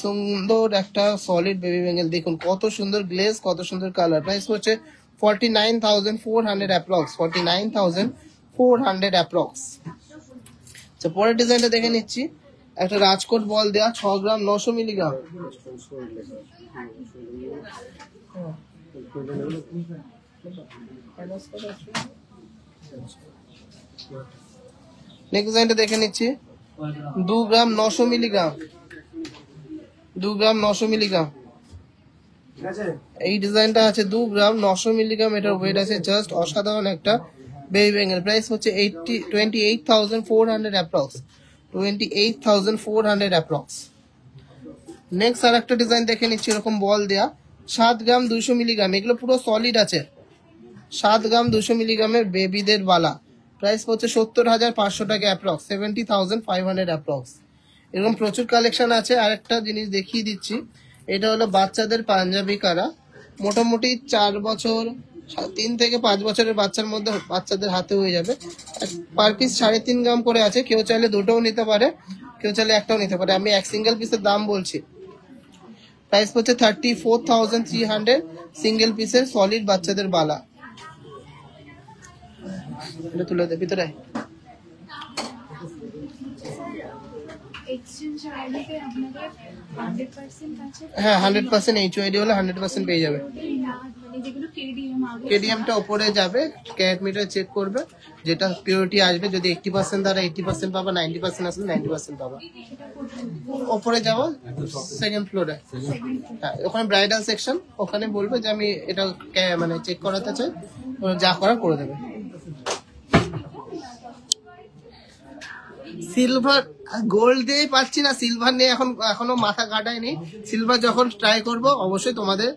সুন্দর একটা সলিড বেবি ব্যাঙ্গেল। দেখুন কত সুন্দর গ্লেজ, কত সুন্দর কালার। প্রাইস হচ্ছে 49,400 অ্যাপ্রক্স, 49,400 অ্যাপ্রক্স। আচ্ছা, পরের ডিজাইনটা দেখে নিচ্ছি। একটা রাজকোট বল দেওয়া 6 গ্রাম 900 মিলিগ্রাম। নেক্সট ডিজাইনটা দেখে নিচ্ছি 2 গ্রাম 900 মিলিগ্রাম, 2 গ্রাম 900 মিলিগ্রাম। এই ডিজাইনটা আছে 2 গ্রাম 900 মিলিগ্রাম, এটার ওয়েট আছে জাস্ট অসাধারণ একটা বেবি ব্যাঙ্গেল। প্রাইস হচ্ছে 28,400 অ্যাপ্রক্স, 28,400 অ্যাপ্রক্স। নেক্সট আর একটা ডিজাইন দেখে নিচ্ছি, এরকম বল দেয়া 7 গ্রাম 200 মিলিগ্রাম। এগুলো পুরো সলিড আছে। 7 গ্রাম 200 মিলিগ্রামের বেবিদের বালা, প্রাইস হচ্ছে 70,500 টাকা অ্যাপ্রক্স, 70,500 অ্যাপ্রক্স। এরকম প্রচুর কালেকশন আছে। আরেকটা জিনিস দেখিয়ে দিচ্ছি, এটা হলো বাচ্চাদের পাঞ্জাবি কারা, মোটামুটি 4 বছর 3 থেকে 5 বছরের বাচ্চার মধ্যে বাচ্চাদের হাতে হয়ে যাবে। পার পিস 3.5 গ্রাম করে আছে, কেউ চাইলে দুটোও নিতে পারে, কেউ চাইলে একটাও নিতে পারে। আমি এক সিঙ্গেল পিসের দাম বলছি। প্রাইস হচ্ছে 34,300 সিঙ্গেল পিসের সলিড বাচ্চাদের বালা। এটা তুলে দে ভিতরে। এক্সচেঞ্জ আইডিতে আপনাদের 100% আছে। হ্যাঁ 100% HYD হলে 100% পেয়ে যাবে। মানে যেগুলো কেডিএম আগে কেডিএমটা উপরে যাবে, ক্যারেট মিটার চেক করবে, যেটা পিওরিটি আসবে, যদি 80% দ্বারা 80% পাবা, 90% আসলে 90% পাবা। উপরে যাবো সেকেন্ড ফ্লোরে, হ্যাঁ ওখানে ব্রাইডাল সেকশন, ওখানে বলবে যে আমি এটা মানে চেক করাতে চাই, যা করার করে দেবে। সিলভার গোল্ড দিয়ে পাচ্ছি না, সিলভার নিয়ে এখনো মাথা কাটায়নি। সিলভার যখন ট্রাই করব অবশ্যই তোমাদের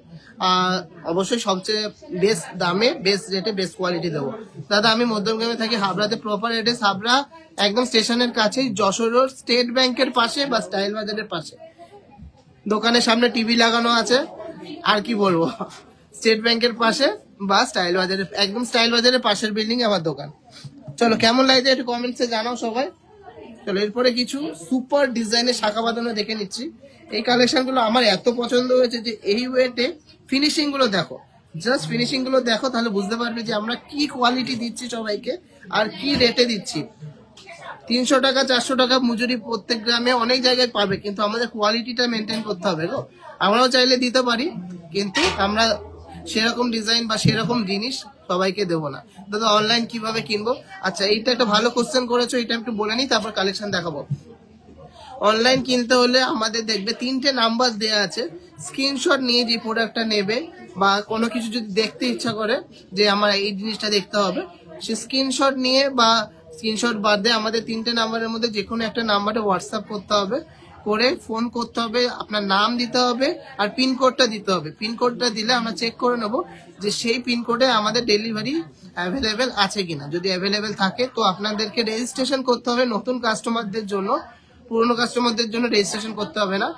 অবশ্যই সবচেয়ে বেস্ট দামে, বেস্ট রেটে, বেস্ট কোয়ালিটি দেবো। দাদা আমি মধ্যমগ্রামে থাকি, হাবড়াতে প্রপার এড্রেস হাবড়া একদম স্টেশনের কাছেই, যশোর রোড, স্টেট ব্যাংকের পাশে বা স্টাইল বাজারের পাশে। দোকানের সামনে টিভি লাগানো আছে, আর কি বলবো, স্টেট ব্যাংকের পাশে বা স্টাইল বাজারের, একদম স্টাইল বাজারের পাশের বিল্ডিং আমার দোকান। চলো কেমন লাগছে একটু কমেন্টসে জানাও সবাই। চলো এরপরে কিছু সুপার ডিজাইনের শাখা বাঁধানো দেখে নিচ্ছি। এই কালেকশন গুলো আমার এত পছন্দ হয়েছে যে এই ওয়েটে ফিনিশিং গুলো দেখো, জাস্ট ফিনিশিং গুলো দেখো, তাহলে বুঝতে পারবে যে আমরা কি কোয়ালিটি দিচ্ছি সবাইকে আর কি রেটে দিচ্ছি। 300 টাকা 400 টাকা মজুরি প্রত্যেক গ্রামে অনেক জায়গায় পাবে, কিন্তু আমাদের কোয়ালিটিটা মেনটেন করতে হবে গো। আমরাও চাইলে দিতে পারি, কিন্তু আমরা সেরকম ডিজাইন বা সেরকম জিনিস সবাইকে দেবো না। দাদা অনলাইন কিভাবে কিনবো? আচ্ছা এইটা একটা ভালো কোশ্চেন করেছো, এটা একটু বলে নিই তারপর কালেকশন দেখাবো। অনলাইন কিনতে হলে আমাদের দেখবে 3টে নাম্বার দেওয়া আছে, স্ক্রিনশট নিয়ে যে প্রোডাক্টটা নেবে বা কোনো কিছু যদি দেখতে ইচ্ছা করে যে আমার এই জিনিসটা দেখতে হবে, সে স্ক্রিনশট নিয়ে বা স্ক্রিনশট বাদে আমাদের 3টে নাম্বারের মধ্যে যে কোনো একটা নাম্বারে হোয়াটসঅ্যাপ করতে হবে, করে ফোন করতে হবে, আপনার নাম দিতে হবে আর পিনকোডটা দিতে হবে। পিনকোডটা দিলে আমরা চেক করে নেব যে সেই পিনকোডে আমাদের ডেলিভারি অ্যাভেলেবেল আছে কিনা। যদি অ্যাভেলেবেল থাকে তো আপনাদেরকে রেজিস্ট্রেশন করতে হবে। নতুন কাস্টমারদের জন্য, পুরনো কাস্টমারদের জন্য রেজিস্ট্রেশন করতে হবে না।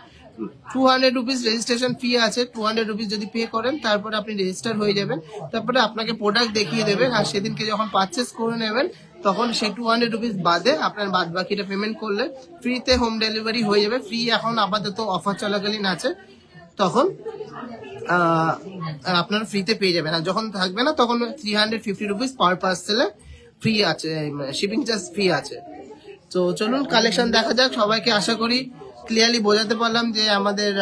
200 রুপিস রেজিস্ট্রেশন ফি আছে, 200 রুপিস যদি পে করেন তারপরে আপনি রেজিস্টার হয়ে যাবেন। তারপরে আপনাকে প্রোডাক্ট দেখিয়ে দেবে, আর সেদিনকে যখন পারচেস করে নেবেন তখন সেই 200 রুপিস বাদে আপনার বাদ বাকিটা পেমেন্ট করলে ফ্রিতে হোম ডেলিভারি হয়ে যাবে। ফ্রি এখন আপাতত অফার চলাকালীন আছে, তখন আপনারা ফ্রিতে পেয়ে যাবেন। আর যখন থাকবে না তখন 350 রুপিস পার পার্সেলে ফ্রি আছে, শিপিং চার্জ ফ্রি আছে। তো চলুন কালেকশন দেখা যাক। সবাইকে আশা করি ক্লিয়ারলি বোঝাতে পারলাম যে আমাদের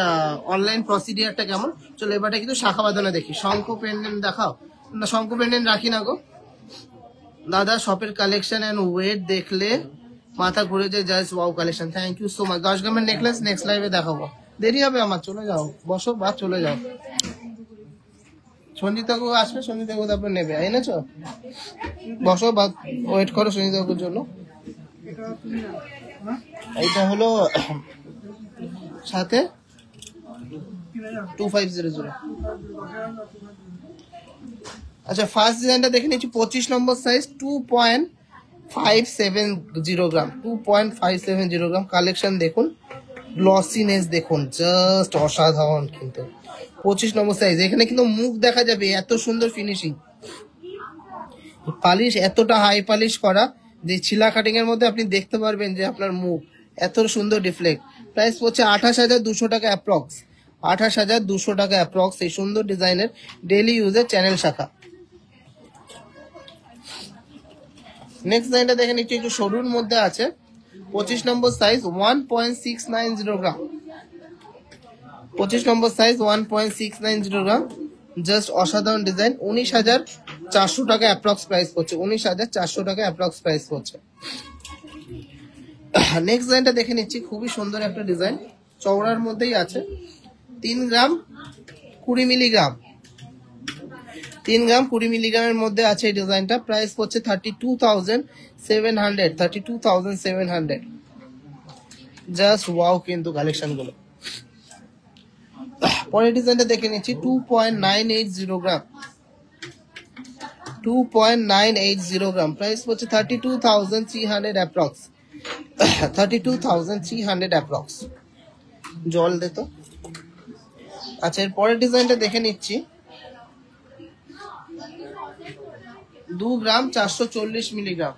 অনলাইন প্রসিডিয়ারটা কেমন। চলো এবারটা কিন্তু শাখা বাঁধানো দেখি। শঙ্খ পেন্ডেন্ট দেখাও না, শঙ্খ পেন্ডেন্ট রাখি না গো দাদা। শপের কালেকশন এন্ড ওয়েট দেখলে মাথা ঘুরে যায়, just wow collection, thank you so much. 10 গ্রামের নেকলেস নেক্সট লাইভে দেখাবো, দেরি হবে আমার, চলে যাও বসো বা চলে যাও। সঞ্জিতাকে আসবে, সঞ্জিতাকে তারপরে নেবে, এনেছো বসো বা ওয়েট করো সঞ্জিতাকুর জন্য। এইটা হলো সাথে 2500। আচ্ছা ফার্স্ট ডিজাইনটা দেখে নিচ্ছি, 25 নম্বর সাইজ, 2.570 গ্রাম, 2.570 গ্রাম। কালেকশন দেখুন, গ্লসিনেস দেখুন, জাস্ট অসাধারণ। কিন্তু 25 নম্বর সাইজ, এখানে কিন্তু মুখ দেখা যাবে, এত সুন্দর ফিনিশিং, পালিশ এতটা হাই পালিশ করা যে ছিলা কাটিং এর মধ্যে আপনি দেখতে পারবেন যে আপনার মুখ এত সুন্দর ডিফ্লেক্ট। প্রাইস পড়ছে 28,200 টাকা অ্যাপ্রক্স, 28,200 টাকা অ্যাপ্রক্স। এই সুন্দর ডিজাইনের ডেইলি ইউজের চ্যানেল শাখা। নেক্সট ডিজাইনটা দেখে নিচ্ছি, একটু সরুর মধ্যে আছে, 25 নম্বর সাইজ, 1.690 গ্রাম, 25 নম্বর সাইজ, 1.690 গ্রাম। জাস্ট অসাধারণ ডিজাইন, 19,400 টাকা অ্যাপ্রক্স প্রাইস পড়ছে, 19,400 টাকা অ্যাপ্রক্স প্রাইস পড়ছে। নেক্সট ডিজাইনটা দেখে নিচ্ছি, খুবই সুন্দর একটা ডিজাইন, চওড়ার মধ্যেই আছে, 3 গ্রাম 20 মিলিগ্রাম, 3 গ্রাম 20 মিলিগ্রামের মধ্যে আছে এই ডিজাইনটা। প্রাইস পড়ছে 32,700, 32,700। জাস্ট ওয়াও কিন্তু কালেকশন গুলো। পরের ডিজাইনটা দেখে নিচ্ছি, 2.980 গ্রাম, 2.980 গ্রাম। প্রাইস পড়ছে 32,300 অ্যাপ্রক্স, 32,300 অ্যাপ্রক্স। জল দে তো। আচ্ছা এর পরের ডিজাইনটা দেখে নিচ্ছি, 2 গ্রাম 440 মিলিগ্রাম,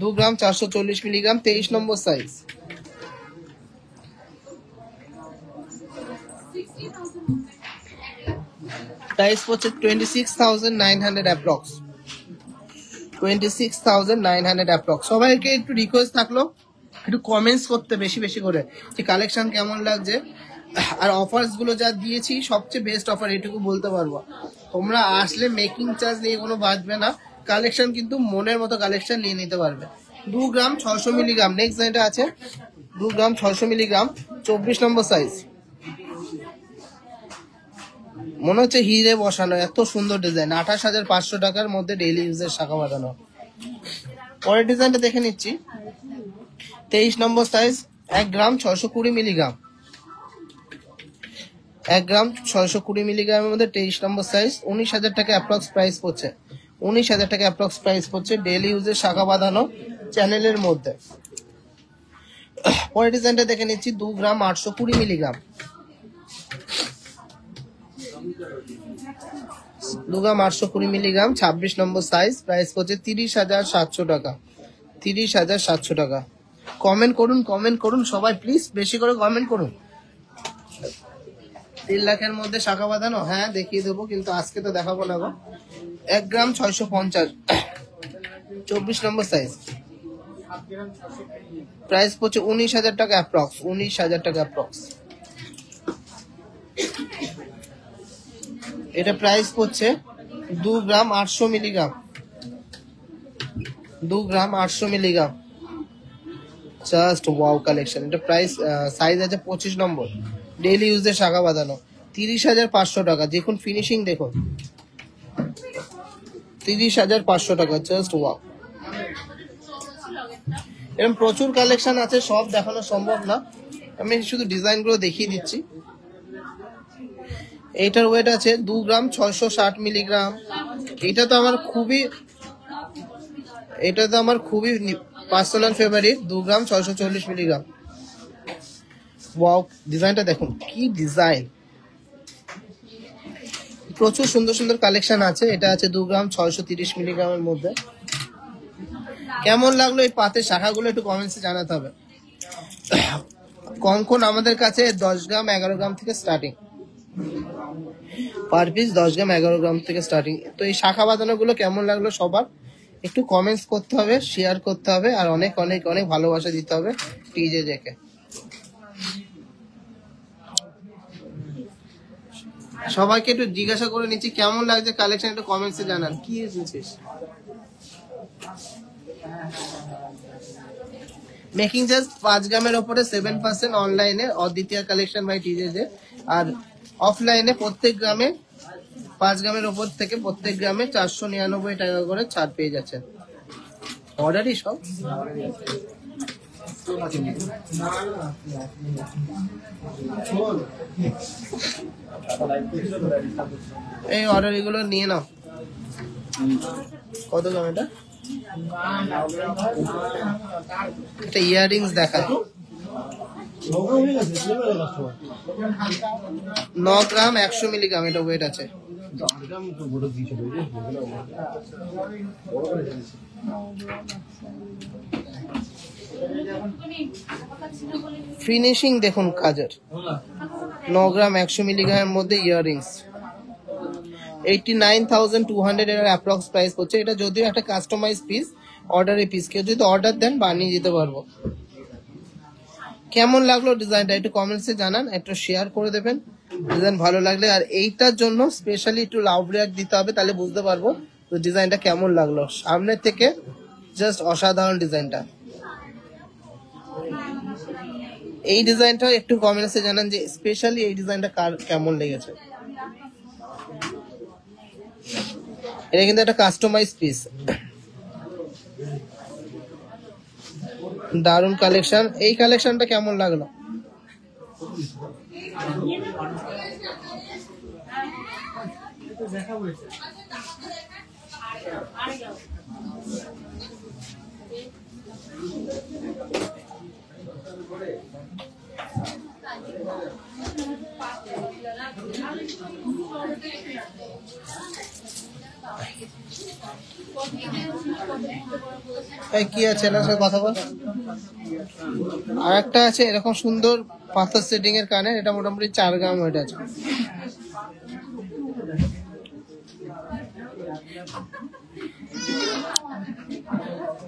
2 গ্রাম 440 মিলিগ্রাম, 23 নম্বর সাইজ। প্রাইস পড়ছে 26,900 অ্যাপ্রক্স। 26,900 অ্যাপ্রক্স। সবাইকে একটু রিকোয়েস্ট থাকলো একটু কমেন্টস করতে বেশি বেশি করে যে কালেকশন কেমন লাগছে, আর অফার্স গুলো যা দিয়েছি সবচেয়ে বেস্ট অফার এটুকু বলতে পারবো। তোমরা আসলে মেকিং চার্জ নিয়ে কোনো বাঁচবে না, কালেকশন কিন্তু মনের মতো কালেকশন নিয়ে নিতে পারবে। 2 গ্রাম 600 মিলিগ্রাম নেক্সট যেটা আছে 2 গ্রাম 600 মিলিগ্রাম 24 নম্বর সাইজ। মনে হচ্ছে হিরে বসানো, এত সুন্দর ডিজাইন। 28,500 টাকার মধ্যে ডেইলি ইউজের শাখা বাঁধানো। পরের ডিজাইনটা দেখে নিচ্ছি। 23 নম্বর সাইজ 1 গ্রাম 620 মিলিগ্রাম। 1 গ্রাম 620 মিলিগ্রামের মধ্যে 23 নম্বর সাইজ। 19,000 টাকা অ্যাপ্রক্স প্রাইস পড়ছে। 19,000 টাকা অ্যাপ্রক্স প্রাইস পড়ছে ডেইলি ইউজের শাখা বাঁধানো চ্যানেলের মধ্যে। পরের ডিজাইনটা দেখে নিচ্ছি। 2 গ্রাম 820 মিলিগ্রাম। 2 গ্রাম 820 মিলিগ্রাম 26 নম্বর সাইজ। প্রাইস পড়ছে 30,700 টাকা। 30,700 টাকা। কমেন্ট করুন সবাই প্লিজ, বেশি করে কমেন্ট করুন। 3 লাখের মধ্যে শাখা বাঁধানো, হ্যাঁ দেখিয়ে দেবো, কিন্তু আজকে তো দেখাবো না গো। 1 গ্রাম 650 24 নম্বর সাইজ। প্রাইস পড়ছে 19,000 টাকা অ্যাপ্রক্স। 19,000 টাকা অ্যাপ্রক্স। এটা প্রাইস পড়ছে 2 গ্রাম 800 মিলিগ্রাম। 2 গ্রাম 800 মিলিগ্রাম। Just wow collection. এটা প্রাইস সাইজ আছে 25 নম্বর। ডেইলি ইউজের শাখা বাঁধানো 30,500 টাকা। দেখুন ফিনিশিং দেখুন, 30,500 টাকা। Just wow. এরকম প্রচুর কালেকশন আছে, সব দেখানো সম্ভব না, আমি শুধু ডিজাইন গুলো দেখিয়ে দিচ্ছি। এইটার ওয়েট আছে 2 গ্রাম 660 মিলিগ্রাম। এটা তো আমার খুবই পার্সোনাল ফেভারিট। 2 গ্রাম 640 মিলিগ্রাম। ওয়াও ডিজাইনটা দেখুন, কি ডিজাইন। প্রচুর সুন্দর সুন্দর কালেকশন আছে। এটা আছে 2 গ্রাম 630 মিলিগ্রামের মধ্যে। কেমন লাগলো এই পাতের শাখাগুলো একটু কমেন্টসে জানাতে হবে। কঙ্কন আমাদের কাছে 10 গ্রাম 11 গ্রাম থেকে স্টার্টিং। পার পিস 10 গ্রাম 11 গ্রাম থেকে স্টার্টিং। তো এই শাখা বাঁধানো গুলো কেমন লাগলো সবার একটু কমেন্টস করতে হবে, শেয়ার করতে হবে, আর অনেক অনেক অনেক ভালোবাসা দিতে হবে টিজে কে। সবাইকে একটু জিজ্ঞাসা করে নিচ্ছি কেমন লাগছে কালেকশন, একটু কমেন্টসে জানান কি এসেছিস। মেকিং চার্জ 5 গ্রামের ওপরে 7% অনলাইনে অদ্বিতীয় কালেকশন বাই টিজে, আর অফলাইনে প্রত্যেক গ্রামে 5 গ্রামের ওপর থেকে প্রত্যেক গ্রামে 499 টাকা করে ছাড় পেয়ে যাচ্ছেন। অর্ডারই সব এই অর্ডার এগুলো নিয়ে নাও। কত গ্রাম এটা? এটা ইয়াররিংস দেখা 9 গ্রাম 100 মিলিগ্রাম এটা ওয়েট আছে। ফিনিশিং দেখুন কাজের। 9 গ্রাম 100 মিলিগ্রামের মধ্যে ইয়াররিংস 89,200 এর অ্যাপ্রক্স প্রাইস পড়ছে। এটা যদিও একটা কাস্টমাইজ পিস, অর্ডারের পিস, কেউ যদি অর্ডার দেন বানিয়ে দিতে পারবো। কেমন লাগলো ডিজাইনটা একটু কমেন্টসে জানান, একটু শেয়ার করে দেবেন ডিজাইন ভালো লাগলে। আর এইটার জন্য স্পেশালি একটু লাভ রিয়াক্ট দিতে হবে, তাহলে বুঝতে পারবো তো ডিজাইনটা কেমন লাগলো। সামনের থেকে জাস্ট অসাধারণ ডিজাইনটা। এই ডিজাইনটা একটু কমেন্টসে জানান যে স্পেশালি এই ডিজাইনটা কার কেমন লেগেছে। এটা কিন্তু একটা কাস্টমাইজ পিস, দারুন কালেকশন। এই কালেকশনটা কেমন লাগলো? কি আছে না কথা বল। আর একটা আছে এরকম সুন্দর পাথর সেটিং এর কানের, এটা মোটামুটি 4 গ্রাম ওয়েট আছে।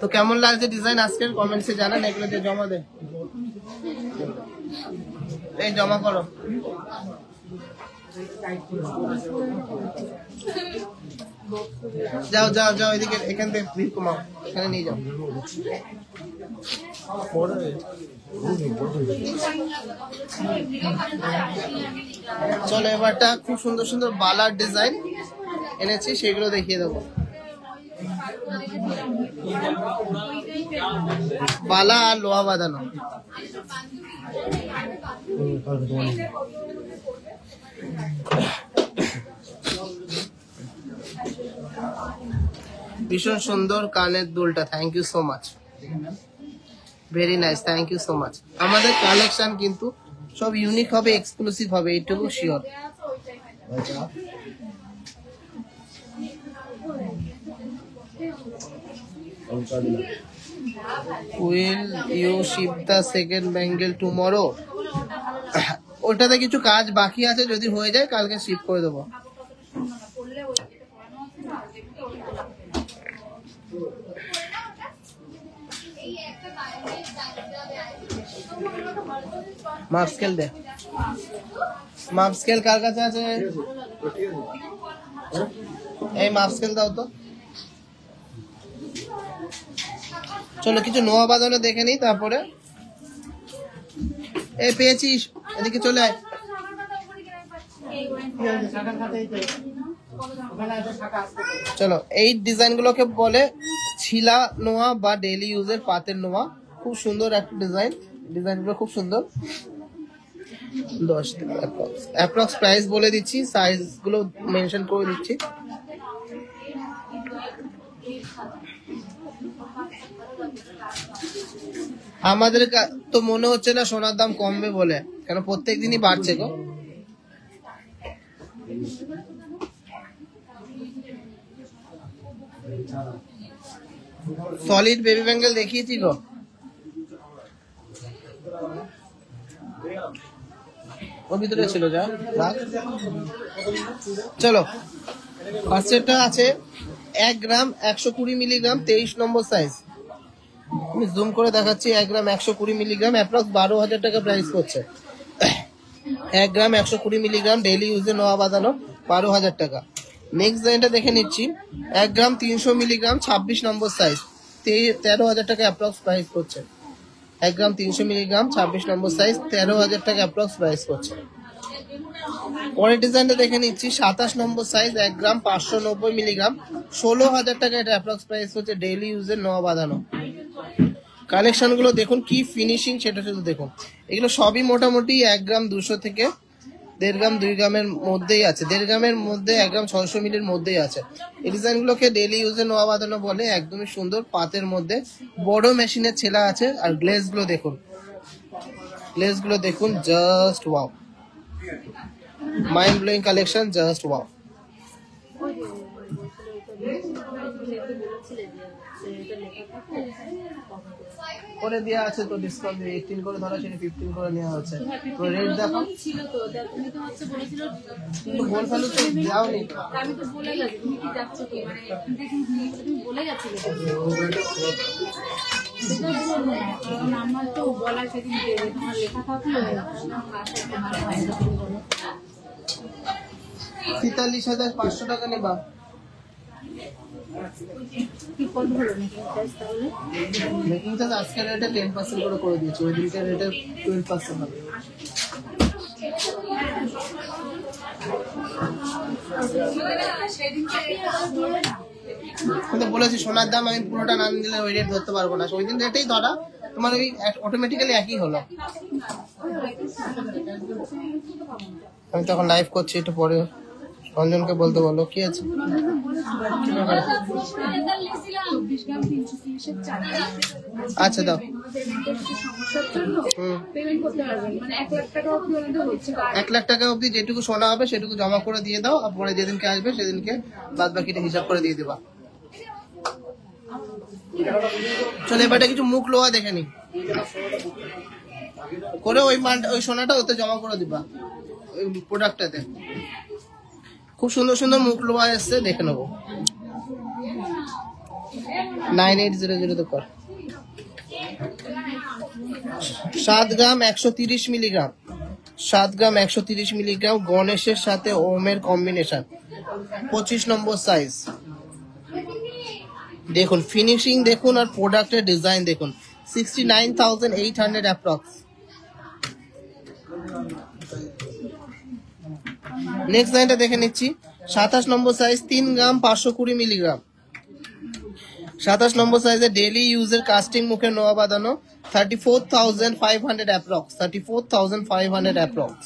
তো কেমন লাগছে ডিজাইন আজকের কমেন্টসে জানান, এগুলো দিয়ে জমা দে, এই জমা করো। যাও যাও যাও, এদিকে এখান থেকে ভিড় কমাও, এখানে নিয়ে যাও। চলো এবারটা খুব সুন্দর সুন্দর বালার ডিজাইন এনেছি, সেগুলো দেখিয়ে দেবো। বালা আর লোহা বাঁধানো, ভীষণ সুন্দর কানের দুলটা, thank you so much, very nice, thank you so much. আমাদের কালেকশন কিন্তু সব ইউনিক হবে, এক্সক্লুসিভ হবে, এইটুকু sure. Will you ship the second bangle tomorrow? ওটাতে কিছু কাজ বাকি আছে, যদি হয়ে যায় কালকে শিপ করে দেবো। মাপ স্কেল দে, মাপ স্কেল কার কাছে আছে? এই মাপ স্কেল দাও তো। চলো কিছু নোয়া বাঁধানো দেখে নিই, তারপরে এই পেয়েছিস, এদিকে চলে আয়। চলো এই ডিজাইন গুলোকে বলে ছিলা নোয়া বা ডেইলি ইউজের পাতের নোয়া, খুব সুন্দর একটা ডিজাইন, ডিজাইন গুলো খুব সুন্দর। 10 টাকা অ্যাপ্রক্স প্রাইস বলে দিচ্ছি, সাইজ গুলো মেনশন করে দিচ্ছি। আমাদের তো মনে হচ্ছে না সোনার দাম কমবে বলে, কেন প্রত্যেক দিনই বাড়ছে গো। সলিড বেবি ব্যাঙ্গেল দেখিয়েছি গো, ওর ভিতরে ছিল যা। চলো ফার্স্টেরটা আছে 1 গ্রাম 120 মিলিগ্রাম, 23 নম্বর সাইজ। আমি জুম করে দেখাচ্ছি, 1 গ্রাম 120 মিলিগ্রাম, অ্যাপ্রক্স 12,000 টাকা প্রাইস করছে। 1 গ্রাম 120 মিলিগ্রাম ডেইলি ইউজে নোয়া বাঁধানো, 12,000 টাকা। নেক্সট ডিজাইনটা দেখে নিচ্ছি, 1 গ্রাম 300 মিলিগ্রাম, 26 নম্বর সাইজ, 13,000 টাকা অ্যাপ্রক্স প্রাইস করছে। 1 গ্রাম 300 মিলিগ্রাম, 26 নম্বর সাইজ, 13,000 টাকা অ্যাপ্রক্স প্রাইস করছে। পরের ডিজাইনটা দেখে নিচ্ছি, 27 নম্বর সাইজ, 1 গ্রাম 590 মিলিগ্রাম, 16,000 টাকা এটা অ্যাপ্রক্স প্রাইস হচ্ছে, ডেইলি ইউজের নোয়া বাঁধানো। কালেকশন গুলো দেখুন কি ফিনিশিং, সেটা শুধু দেখুন। এগুলো সবই মোটামুটি 1 গ্রাম 200 থেকে 1.5 গ্রাম 2 গ্রামের মধ্যেই আছে, 1.5 গ্রামের মধ্যে 1 গ্রাম 600 মিলির মধ্যেই আছে। এই ডিজাইন গুলোকে ডেইলি ইউজে নোয়া বাঁধানো বলে, একদমই সুন্দর পাতের মধ্যে, বড় মেশিনের ছেলা আছে। আর গ্লেজ গুলো দেখুন, গ্লেজ গুলো দেখুন, just wow, mind blowing collection, just wow. করে দেওয়া আছে তো, ডিসকাউন্ট 18 করে ধরা ছিল, 15 করে নেওয়া হচ্ছে। তো রেট দেখো, ছিল তো তুমি তো হচ্ছে বলেছিল কিন্তু বল ফেলো তো যাওনি। আমি তো বলে গেছি তুমি কি যাচ্ছ কি, মানে দেখুন তুমি বলে গেছিলে। সেটা বলবো না, কারণ আমার তো বলার সেদিন দেবে, তোমার লেখা থাকলো 43,500 টাকা নেবা। কি কত হলো মেকিং প্রাইস তাহলে? মেকিং চার্জ আজকের রেটে 10% করে দিয়েছি, ওই দিনকার রেটে 12% হবে। কিন্তু বলেছি সোনার দাম আমি পুরোটা না দিলে ওই রেট ধরতে পারবো না, ওই দিন রেটেই ধরা, তোমার ওই অটোমেটিক্যালি একই হলো। আমি তখন লাইভ করছি, একটু পরে রঞ্জনকে বলতে বলো কি আছে। আচ্ছা দাও। 1 লাখ টাকা অব্দি যেটুকু সোনা হবে সেটুকু জমা করে দিয়ে দাও, আর পরে যেদিনকে আসবে সেদিনকে বাদ বাকিটা হিসাব করে দিয়ে দেবা। চলো এবারে কিছু মুখ লোহা দেখে নি করে, ওই মালটা ওই সোনাটা ওতে জমা করে দিবা, ওই প্রোডাক্টটাতে। খুব সুন্দর সুন্দর মুখ লোহা এসছে, দেখে নেবো। 9800 কর। 7 গ্রাম 130 মিলিগ্রাম, 7 গ্রাম 130 মিলিগ্রাম গণেশের সাথে ওমের কম্বিনেশন, 25 নম্বর সাইজ। দেখুন ফিনিশিং দেখুন আর প্রোডাক্টের ডিজাইন দেখুন, 69,800 অ্যাপ্রক্স। নেক্সট লাইনটা দেখে নিচ্ছি, 27 নম্বর সাইজ, 3 গ্রাম 520 মিলিগ্রাম, 27 নম্বর সাইজে ডেইলি ইউজের কাস্টিং মুখে নোয়া বাঁধানো, 34,500 অ্যাপ্রক্স, 34,500 অ্যাপ্রক্স।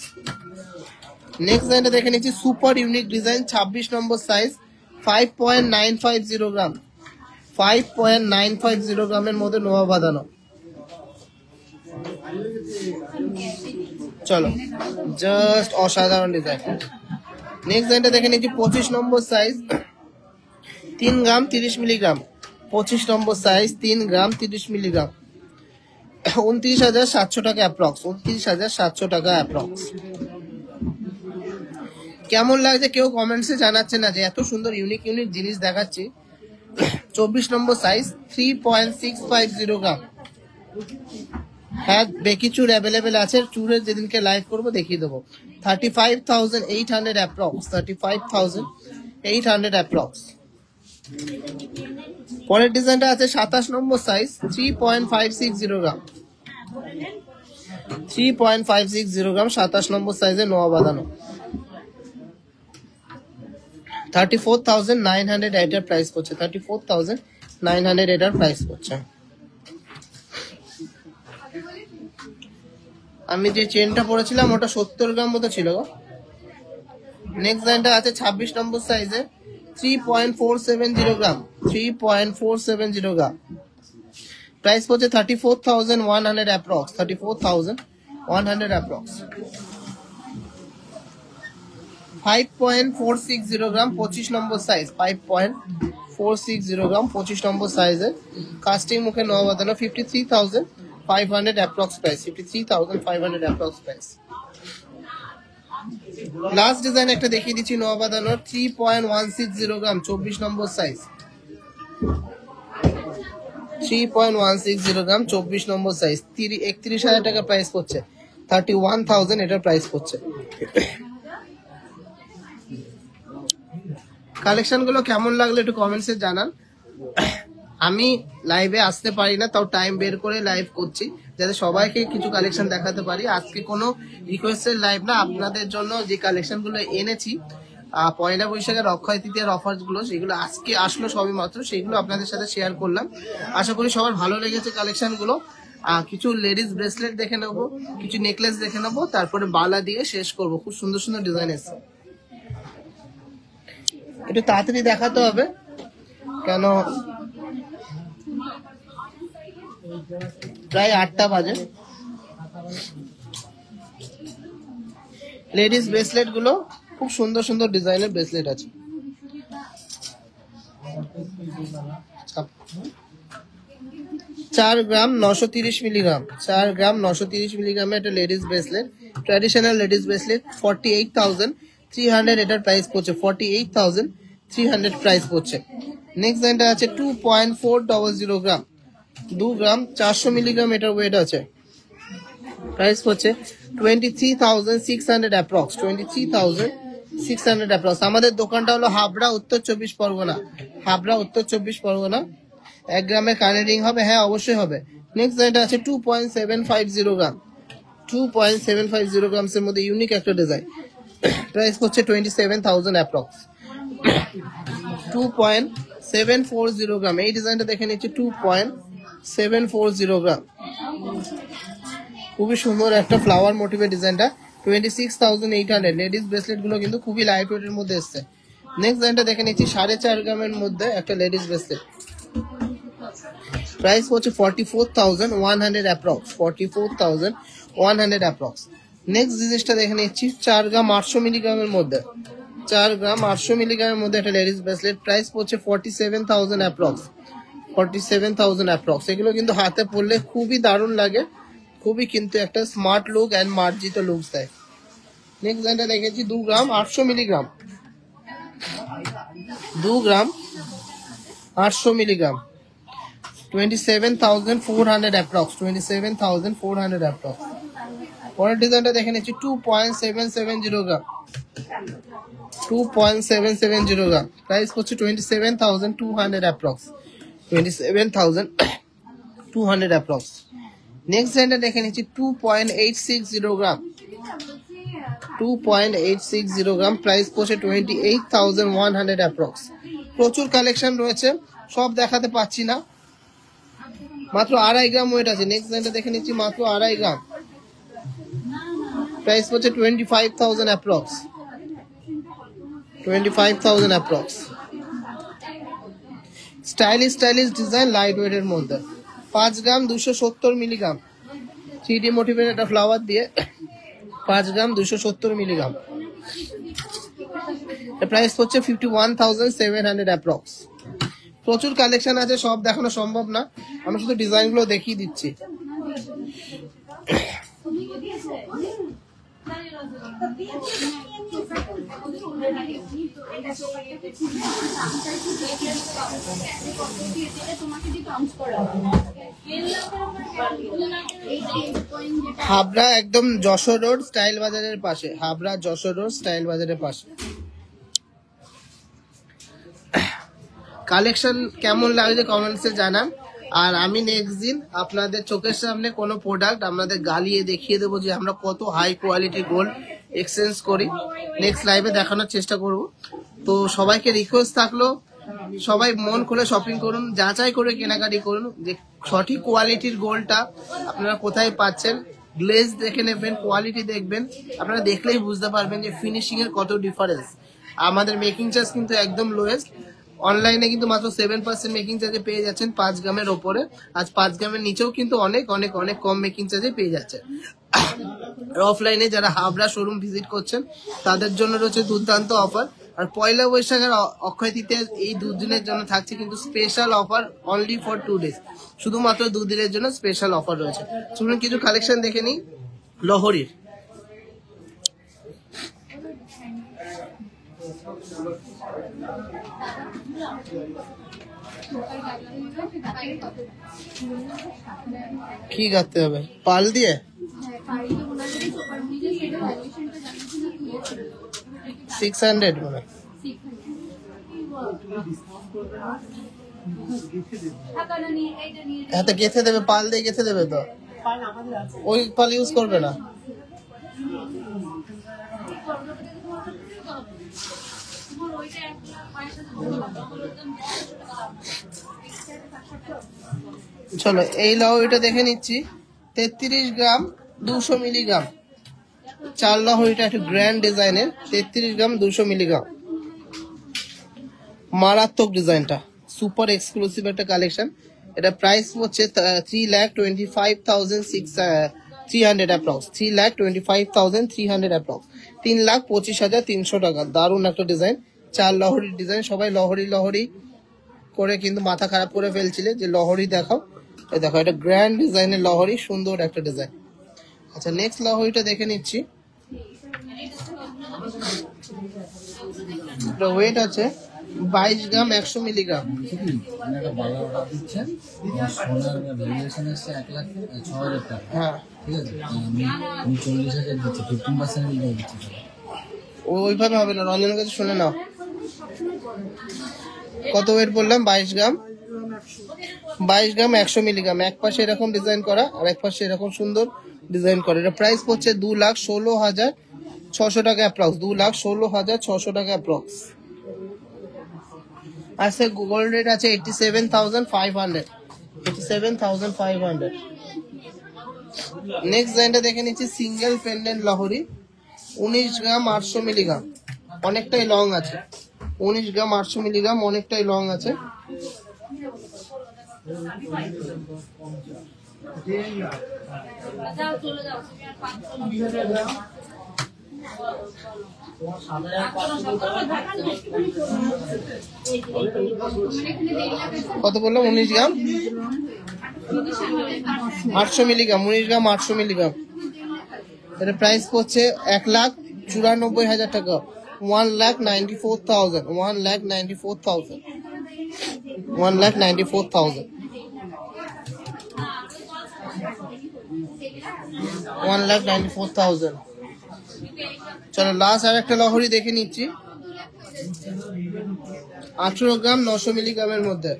নেক্সট লাইনটা দেখে নিচ্ছি, সুপার ইউনিক ডিজাইন, 26 নম্বর সাইজ, 5.950 গ্রাম, 5.950 গ্রামের মধ্যে নোয়া বাঁধানো। চলো জাস্ট অসাধারণ ডিজাইন। নেক্সট লাইনটা দেখে নিচ্ছি, 25 নম্বর সাইজ, 3 গ্রাম 30 মিলিগ্রাম, 25 নম্বর সাইজ, 3 গ্রাম 30 মিলিগ্রাম, 29,700 টাকা অ্যাপ্রক্স, 29,700 টাকা অ্যাপ্রক্স। কেমন লাগছে কেউ কমেন্টসে জানাচ্ছে না যে এত সুন্দর ইউনিক ইউনিক জিনিস দেখাচ্ছি। 24 নম্বর সাইজ, 3.650 গ্রাম। হ্যাঁ বেকি চুর অ্যাভেলেবেল আছে, চুরের যেদিনকে লাইভ করবো দেখিয়ে দেবো। 35,800 অ্যাপ্রক্স, 35,800 অ্যাপ্রক্স। পরের ডিজাইনটা আছে 27 নম্বর সাইজ, 3.560 গ্রাম, 3.560 গ্রাম, 27 নম্বর সাইজে নোয়া বাঁধানো, 34,900 এটার প্রাইস পড়ছে, 34,900 এটার প্রাইস পড়ছে। আমি যে চেনটা পরেছিলাম ওটা 70 গ্রাম মতো ছিল। নেক্সট লাইনটা আছে 26 নম্বর সাইজে, 3.470 গ্রাম, 3.470 গ্রাম, প্রাইস পড়ছে 34,100 অ্যাপ্রক্স, 34,100 অ্যাপ্রক্স। 5.460 গ্রাম, 25 নম্বর সাইজ, 5.460 গ্রাম, 25 নম্বর সাইজের কাস্টিং মুখে নোয়া বাঁধানো, 53,500 approx price, 53,500 approx price. Last design একটা দেখিয়ে দিচ্ছি নোয়া বাঁধানোর, 3.160 গ্রাম, 24 নম্বর সাইজ, 3.160 গ্রাম, 24 নম্বর সাইজ, 31,000 টাকা প্রাইস পড়ছে, 31,000 এটার প্রাইস পড়ছে। কালেকশন গুলো কেমন লাগলো একটু কমেন্টসে জানান। আমি লাইভে আসতে পারি না, তাও টাইম বের করে লাইভ করছি যাতে সবাইকে কিছু কালেকশন দেখাতে পারি। আজকে কোনো রিকোয়েস্টের লাইভ না, আপনাদের জন্য যে কালেকশন গুলো এনেছি পয়লা বৈশাখের অক্ষয় তৃতীয়ার অফার গুলো, সেগুলো আজকে আসলো সবই মাত্র, সেগুলো আপনাদের সাথে শেয়ার করলাম। আশা করি সবার ভালো লেগেছে কালেকশন গুলো। কিছু লেডিস ব্রেসলেট দেখে নেবো, কিছু নেকলেস দেখে নেবো, তারপরে বালা দিয়ে শেষ করবো। খুব সুন্দর সুন্দর ডিজাইন এসছে, একটু তাড়াতাড়ি দেখাতে হবে কেন প্রায় 8টা বাজে। লেডিস ব্রেসলেট গুলো খুব সুন্দর সুন্দর ডিজাইনের ব্রেসলেট আছে। 4 গ্রাম 930 মিলিগ্রাম, 4 গ্রাম 930 মিলিগ্রামের একটা ladies bracelet, traditional ladies bracelet, 48,300 এটার প্রাইস পড়ছে, 48,300 প্রাইস পড়ছে। নেক্সট লাইনটা আছে 2.400 গ্রাম, 2 গ্রাম 400 মিলিগ্রাম এটার ওয়েট আছে, প্রাইস পড়ছে 23,600 অ্যাপ্রক্স, 23,600 অ্যাপ্রক্স। আমাদের দোকানটা হলো হাবড়া, উত্তর 24 পরগনা, হাবড়া উত্তর 24 পরগনা। 1 গ্রামের কানের রিং হবে, হ্যাঁ অবশ্যই হবে। নেক্সট লাইনটা আছে 2.750 গ্রাম, 2.750 গ্রামস এর মধ্যে ইউনিক একটা ডিজাইন, প্রাইস পড়ছে 27,000 অ্যাপ্রক্স, 2.740 গ্রাম। এই ডিজাইনটা দেখে নিচ্ছি, 2.740 গ্রাম, খুবই সুন্দর একটা ফ্লাওয়ার মোটিভের ডিজাইনটা, 26,800। লেডিস ব্রেসলেট গুলো কিন্তু খুবই লাইট ওয়েটের মধ্যে এসছে। নেক্সট ডিজাইনটা দেখে নিচ্ছি 4.5 গ্রামের মধ্যে একটা লেডিস ব্রেসলেট, প্রাইস হচ্ছে 44,100 অ্যাপ্রক্স, 44,100 অ্যাপ্রক্স। নেক্সট জিনিসটা দেখে নিচ্ছি 4 গ্রাম 800 মিলিগ্রামের মধ্যে, 4 গ্রাম 800 মিলিগ্রামের মধ্যে একটা লেডিস ব্রেসলেট, প্রাইস পড়ছে 47,000 অ্যাপ্রক্স, 47,000 অ্যাপ্রক্স। এগুলো কিন্তু হাতে পরলে খুবই দারুণ লাগে, খুবই কিন্তু একটা স্মার্ট লুক এন্ড মার্জিত লুক দেয়। নেক্সট ডিজাইনটা দেখেছি 2 গ্রাম 800 মিলিগ্রাম, 2 গ্রাম 800 মিলিগ্রাম, 27,400 অ্যাপ্রক্স, 27,400 অ্যাপ্রক্স। পরের ডিজাইনটা দেখে নিচ্ছি 2.770 গ্রাম, 2.770 গ্রাম, প্রাইস হচ্ছে 27,200 অ্যাপ্রক্স, 27,200 অ্যাপ্রক্স। নেক্সট ডিজাইনটা দেখে নিচ্ছি 2.860 গ্রাম, 2.860 গ্রাম, প্রাইস পড়ছে 28,100 অ্যাপ্রক্স। প্রচুর কালেকশন রয়েছে, সব দেখাতে পাচ্ছি না, মাত্র 2.5 গ্রাম ওয়েট আছে। নেক্সট ডিজাইনটা দেখে নিচ্ছি মাত্র 2.5 গ্রাম, প্রাইস পড়ছে 25,000 approx, 25,000 approx. Stylish stylish design light ওয়েটের মধ্যে, 5 গ্রাম 270 মিলিগ্রাম, 3D মোটিভের একটা ফ্লাওয়ার দিয়ে 5 গ্রাম 270 মিলিগ্রাম, প্রাইস হচ্ছে 51,700 অ্যাপ্রক্স। প্রচুর কালেকশন আছে, সব দেখানো সম্ভব না, আমি শুধু ডিজাইনগুলো দেখিয়ে দিচ্ছি। হাবড়া একদম যশোর রোড স্টাইল বাজারের পাশে, হাবড়া যশোর রোড স্টাইল বাজারের পাশে। কালেকশন কেমন লাগছে কমেন্টসে জানান। আর আমি নেক্সট দিন আপনাদের চোখের সামনে কোনো প্রোডাক্ট আপনাদের গালিয়ে দেখিয়ে দেবো যে আমরা কত হাই কোয়ালিটি গোল্ড এক্সচেঞ্জ করি, নেক্সট লাইভে দেখানোর চেষ্টা করব। তো সবাইকে রিকোয়েস্ট থাকলো, সবাই মন খুলে শপিং করুন, যাচাই করে কেনাকাটি করুন যে সঠিক কোয়ালিটির গোল্ডটা আপনারা কোথায় পাচ্ছেন। গ্লেজ দেখে নেবেন, কোয়ালিটি দেখবেন, আপনারা দেখলেই বুঝতে পারবেন যে ফিনিশিং এর কত ডিফারেন্স। আমাদের মেকিং চার্জ কিন্তু একদম লোয়েস্ট, অনলাইনে কিন্তু মাত্র 7% মেকিং চার্জে পেয়ে যাচ্ছেন 5 গ্রামের ওপরে। আজ 5 গ্রামের নিচেও কিন্তু অনেক অনেক অনেক কম মেকিং চার্জে পেয়ে যাচ্ছে। আর অফলাইনে যারা হাবড়া শোরুম ভিজিট করছেন তাদের জন্য রয়েছে দুর্দান্ত অফার। আর পয়লা বৈশাখ আর অক্ষয় তৃতীয়া এই 2 দিনের জন্য থাকছে কিন্তু special offer, only for 2 days, শুধুমাত্র 2 দিনের জন্য স্পেশাল অফার রয়েছে। চলুন কিছু কালেকশন দেখে নিই লহরির। কি করতে হবে পাল দিয়ে? 600 মানে হাতে গেঁথে দেবে, পাল দিয়ে গেঁথে দেবে, তো ওই পাল ইউজ করবে না। চলো এই লহরিটা দেখে নিচ্ছি 33 গ্রাম 200 মিলিগ্রাম, 4 লহরিটা একটু গ্র্যান্ড ডিজাইনের, 33 গ্রাম 200 মিলিগ্রাম, মারাত্মক ডিজাইনটা, সুপার এক্সক্লুসিভ একটা কালেকশন। এটা প্রাইস হচ্ছে 3,25,300 অ্যাপ্রক্স, 3,25,300 অ্যাপ্রক্স, 3,25,300 টাকা। দারুণ একটা ডিজাইন, 4 লহরির ডিজাইন। সবাই লহরি লহরি করে কিন্তু মাথা খারাপ করে ফেলছিলে যে লহরি দেখাও, এই দেখো এটা গ্র্যান্ড ডিজাইনের লহরি, সুন্দর একটা ডিজাইন। আচ্ছা নেক্সট লহরিটা দেখে নিচ্ছি, ওয়েট আছে 22 গ্রাম 100 মিলিগ্রাম। হ্যাঁ ওইভাবে হবে না, রঞ্জনের কাছে শুনে নাও। কত ওয়েট বললাম? 22 গ্রাম, 22 গ্রাম 100 মিলিগ্রাম। এক পাশে এরকম ডিজাইন করা আর এক পাশে এরকম সুন্দর ডিজাইন করা। এটা প্রাইস পড়ছে 2,16,600 টাকা অ্যাপ্রক্স, 2,16,600 টাকা অ্যাপ্রক্স। আচ্ছা গোল্ড রেট আছে 87,500, 87,500। নেক্সট ডিজাইনটা দেখে নিচ্ছি সিঙ্গেল পেন্ডেন্ট লহরি, 19 গ্রাম 800 মিলিগ্রাম, অনেকটাই লং আছে, 19 গ্রাম 800 মিলিগ্রাম, অনেকটাই লং আছে। কত বললাম? 19 গ্রাম 800 মিলিগ্রাম, 19 গ্রাম 800 মিলিগ্রাম। এটা প্রাইস পড়ছে 1,94,000 টাকা, 1,94,000, 1,94,000, 1,94,000। 1,94,000। চলো লাস্ট আর একটা লহরি দেখে নিচ্ছি, 18 গ্রাম 900 মিলিগ্রামের মধ্যে,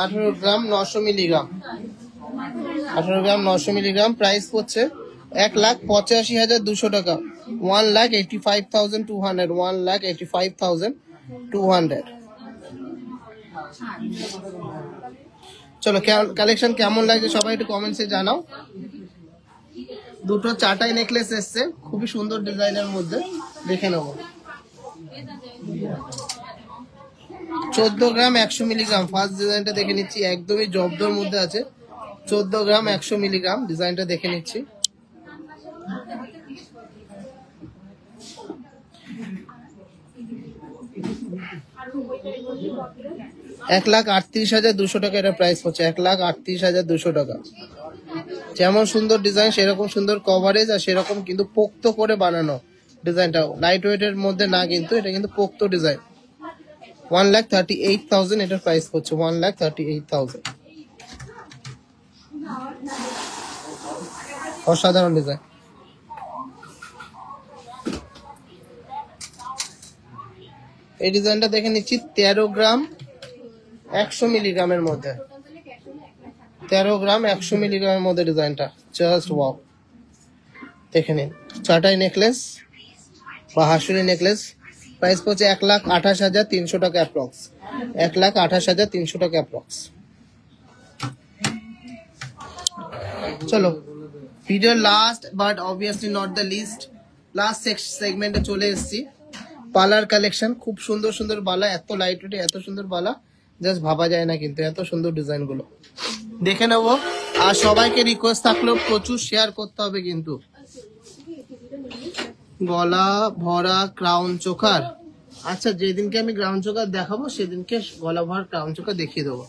18 গ্রাম 900 মিলিগ্রাম, 18 গ্রাম 900 মিলিগ্রাম। প্রাইস পড়ছে 1,85,200 টাকা, 1,85,200, 1,85,200। চলো কালেকশন কেমন লাগছে সবাই একটু কমেন্টসে জানাও। দুটো চাটাই নেকলেস এসছে খুবই সুন্দর ডিজাইনের মধ্যে, দেখে নেবো। 14 গ্রাম 100 মিলিগ্রাম, ফার্স্ট ডিজাইনটা দেখে নিচ্ছি, একদমই জব্দর মধ্যে আছে। 14 গ্রাম 100 মিলিগ্রাম ডিজাইনটা দেখে নিচ্ছি। $1,38,200 টাকা এটা প্রাইস হচ্ছে, 1,38,200 টাকা। যেমন সুন্দর ডিজাইন সেরকম সুন্দর কভারেজ, আর সেরকম কিন্তু পোক্ত করে বানানো ডিজাইনটা, লাইট ওয়েটের মধ্যে না, কিন্তু এটা কিন্তু পোক্ত ডিজাইন। 1,38,000 এটার প্রাইস হচ্ছে, 1,38,000। অসাধারণ ডিজাইন। এই ডিজাইনটা দেখে নিচ্ছি 13 গ্রাম 100 মিলিগ্রামের মধ্যে, 13 গ্রাম 100 মিলিগ্রামের মধ্যে ডিজাইনটা জাস্ট ওয়াও। দেখে নিন, চাটাই নেকলেস বা হাসুরি নেকলেস, প্রাইস পড়ছে 1,28,300 টাকা অ্যাপ্রক্স, 1,28,300 টাকা অ্যাপ্রক্স। চলো video last but obviously not the least, last সেগমেন্টে চলে এসেছি। বালার কালেকশন, খুব সুন্দর সুন্দর বালা, এত লাইট ওয়েটে এত সুন্দর বালা জাস্ট ভাবা যায় না, কিন্তু এত সুন্দর ডিজাইন গুলো দেখে নেবো। আর সবাইকে রিকোয়েস্ট থাকলেও প্রচুর শেয়ার করতে হবে কিন্তু। গলা ভরা ক্রাউন চোকার, আচ্ছা যেদিনকে আমি ক্রাউন চোকার দেখাবো সেদিনকে গলা ভরা ক্রাউন চোকার দেখিয়ে দেবো।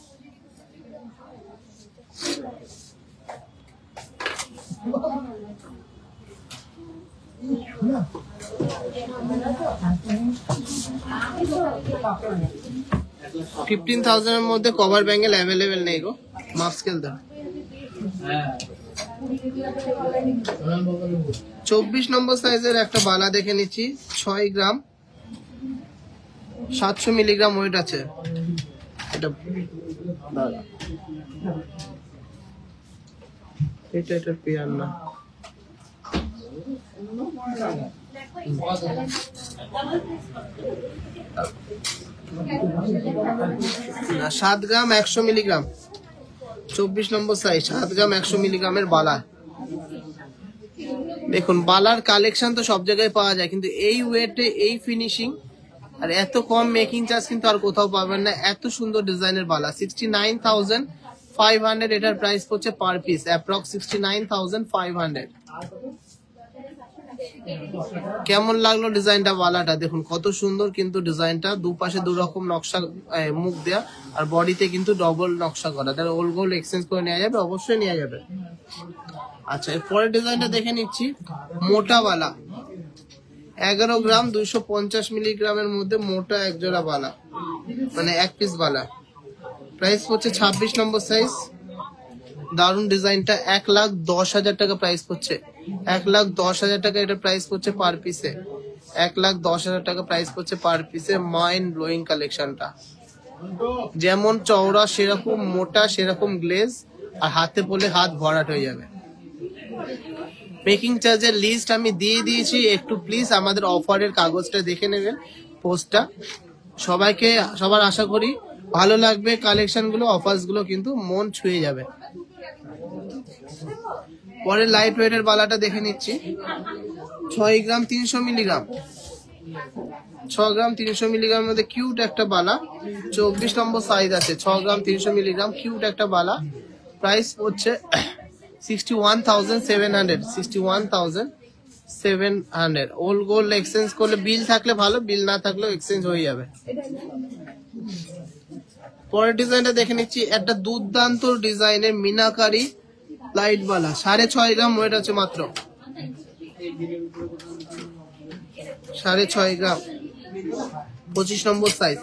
$15,000 এর মধ্যে কভার ব্যাঙ্গেল অ্যাভেলেবেল নেই গো, মাপ স্কেল দাও। 24 নম্বর সাইজের একটা বালা দেখে নিচ্ছি, 6 গ্রাম 700 মিলিগ্রাম ওয়েট আছে। এটা এটার পেয়ার না, 7 গ্রাম 100 মিলিগ্রাম, 24 নম্বর সাইজ, 7 গ্রাম 100 মিলিগ্রামের বালা। দেখুন বালার কালেকশন তো সব জায়গায় পাওয়া যায়, কিন্তু এই ওয়েটে এই ফিনিশিং আর এত কম মেকিং চার্জ কিন্তু আর কোথাও পাবেন না। এত সুন্দর ডিজাইনের বালা, 69,500 এটার প্রাইস পড়ছে পার পিস, অ্যাপ্রক্স 69,500। কেমন লাগলো ডিজাইনটা বালাটা? দেখুন কত সুন্দর কিন্তু ডিজাইনটা, দুপাশে দুরকম নকশা মুখ দেয়া, আর বডিতে কিন্তু ডবল নকশা করা, তাহলে ওল গোল এক্সচেঞ্জ করে নেওয়া যাবে, অবশ্যই নেওয়া যাবে। আচ্ছা এরপরের ডিজাইনটা দেখে নিচ্ছি, মোটা বালা, 11 গ্রাম 250 মিলিগ্রামের মধ্যে মোটা এক জোড়া বালা, মানে এক পিস বালা। প্রাইস পড়ছে 26 নম্বর সাইজ, দারুন ডিজাইনটা, 1,10,000 টাকা প্রাইস পড়ছে, 1,10,000 টাকা এটা প্রাইস পড়ছে পার পিসে, 1,10,000 টাকা প্রাইস পড়ছে পার পিসে। মাইন্ড ব্লোয়িং কালেকশনটা, যেমন চওড়া সেরকম মোটা সেরকম গ্লেজ, আর হাতে পড়লে হাত ভরাট হয়ে যাবে। মেকিং চার্জের লিস্ট আমি দিয়ে দিয়েছি, একটু প্লিজ আমাদের অফারের কাগজটা দেখে নেবেন, পোস্টটা। সবাইকে সবার আশা করি ভালো লাগবে কালেকশন গুলো, অফার্স গুলো কিন্তু মন ছুঁয়ে যাবে। পরে লাইট ওয়েটের বালাটা দেখে নিচ্ছি, 6 গ্রাম 300 মিলিগ্রাম, 6 গ্রাম 300 মিলিগ্রামের মধ্যে কিউট একটা বালা, 24 নম্বর সাইজ আছে, 6 গ্রাম 300 মিলিগ্রাম কিউট একটা বালা। প্রাইস হচ্ছে 61,700, 61,700। ওল গোল্ড এক্সচেঞ্জ করলে, বিল থাকলে ভালো, বিল না থাকলেও এক্সচেঞ্জ হয়ে যাবে। পরের ডিজাইনটা দেখে নিচ্ছি, একটা দুর্দান্ত ডিজাইনের মিনাকারি লাইট বালা, 6.5 গ্রাম ওয়েট আছে মাত্র, 6.5 গ্রাম, 25 number size,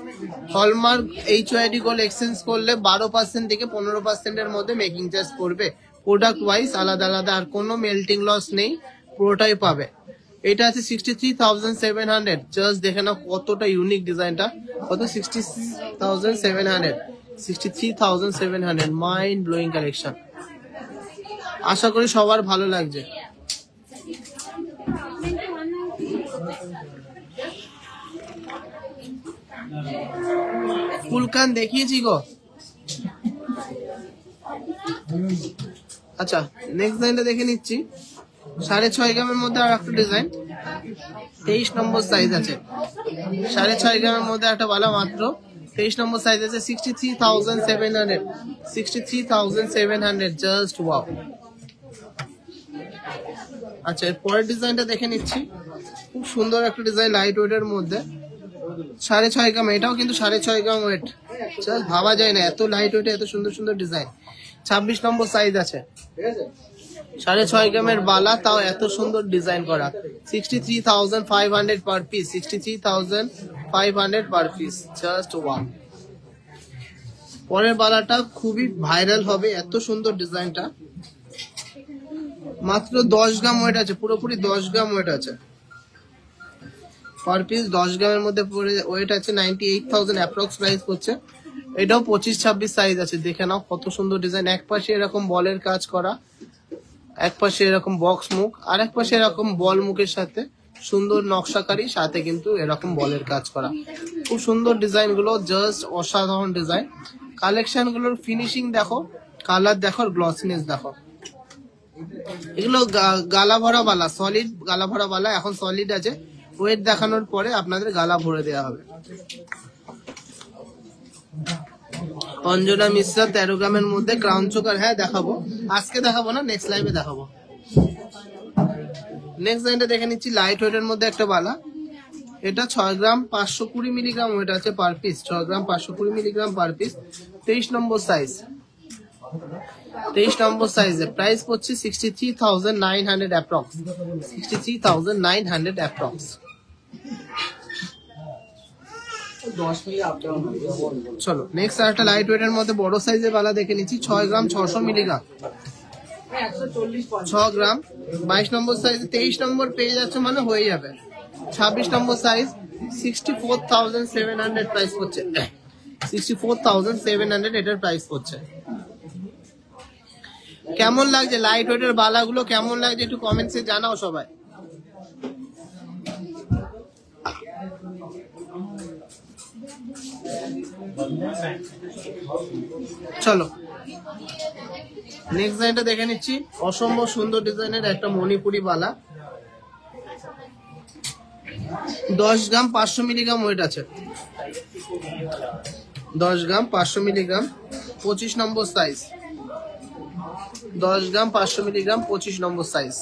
hallmark HYD gold exchange করলে 12% থেকে 15% মধ্যে মেকিং চার্জ পড়বে। প্রোডাক্ট ওয়াইজ আলাদা আলাদা, আর কোনো মেল্টিং লস নেই, পুরোটাই পাবে। এটা আছে 63,700। জাস্ট দেখে নাও কতটা ইউনিক ডিজাইনটা, কত 63,700, 63,700 মাইন্ড ব্লোয়িং কালেকশন। আশা করি সবার ভালো লাগছে। ফুলকান দেখিয়েছি গো। আচ্ছা, নেক্সট ডিজাইনটা দেখে নিচ্ছি। 6.5 গ্রামের মধ্যে আর একটা ডিজাইন, 23 নম্বর সাইজ আছে। 6.5 গ্রামের মধ্যে একটা বালা, মাত্র 23 নম্বর সাইজ আছে। 63,700, 63,700, জাস্ট ওয়াও। আচ্ছা, এর পরের ডিজাইনটা দেখে নিচ্ছি। খুব সুন্দর একটা ডিজাইন, লাইট ওয়েটের মধ্যে। 6.5 গ্রাম, এটাও কিন্তু 6.5 গ্রাম ওয়েট। জাস্ট ভাবা যায় না এত লাইট ওয়েটে এত সুন্দর সুন্দর ডিজাইন। 26 নম্বর সাইজ আছে। 6.5 গ্রামের বালা, তাও এত সুন্দর ডিজাইন করা। 63,500 per piece, 63,500 per piece, just wow. পরের বালাটা খুবই ভাইরাল হবে, এত সুন্দর ডিজাইনটা। মাত্র 10 গ্রাম ওয়েট আছে, পুরোপুরি 10 গ্রাম ওয়েট আছে পার পিস। 10 গ্রামের মধ্যে ওয়েট আছে। 98,000 অ্যাপ্রক্স প্রাইস করছে। এটাও 25-26 সাইজ আছে। দেখে নাও কত সুন্দর ডিজাইন। এক পাশে এরকম বলের কাজ করা, এক পাশে এরকম বক্স মুখ, আর এক পাশে এরকম বল মুখের সাথে সুন্দর নকশাকারী, সাথে কিন্তু এরকম বলের কাজ করা। খুব সুন্দর ডিজাইন গুলো, জাস্ট অসাধারণ ডিজাইন। কালেকশন গুলোর ফিনিশিং দেখো, কালার দেখো, গ্লসিনেস দেখো। এগুলো গালা ভরা বালা, সলিড গালা ভরা বালা। এখন সলিড আছে, ওয়েট দেখানোর পরে আপনাদের গালা ভরে দেওয়া হবে। অঞ্জনা মিশ্রা 13 গ্রামের মধ্যে ক্রাউন চোকার, হ্যাঁ দেখাবো, আজকে দেখাবো না, নেক্সট লাইভে দেখাবো। নেক্সট লাইনটা দেখে নিচ্ছি। লাইট ওয়েটের মধ্যে একটা বালা, এটা 6 গ্রাম 520 মিলিগ্রাম ওয়েট আছে পার পিস। 6 গ্রাম 520 মিলিগ্রাম পার পিস। 23 নম্বর সাইজ, 23 নম্বর সাইজে প্রাইস পড়ছে 63,900 অ্যাপ্রক্স, 63,900 অ্যাপ্রক্স। চলো নেক্সট একটা লাইট ওয়েটের মধ্যে বড় সাইজের বালা দেখে নিচ্ছি। 6 গ্রাম 600 মিলিগ্রাম, 6 গ্রাম 22 নম্বর সাইজ। 23 নম্বর পেয়ে যাচ্ছে মানে হয়ে যাবে। 26 নম্বর সাইজ, 64,700 প্রাইস পড়ছে, 64,700 এটার প্রাইস পড়ছে। কেমন লাগছে লাইট ওয়েটের বালাগুলো, কেমন লাগছে একটু কমেন্টসে জানাও সবাই। চলো নেক্সট ডিজাইনটা দেখে নিচ্ছি। অসম্ভব সুন্দর ডিজাইনের একটা মণিপুরি বালা, 10 গ্রাম 500 মিলিগ্রাম ওয়েট আছে। 10 গ্রাম 500 মিলিগ্রাম, 25 নম্বর সাইজ। 10 গ্রাম 500 মিলিগ্রাম, 25 নম্বর সাইজ।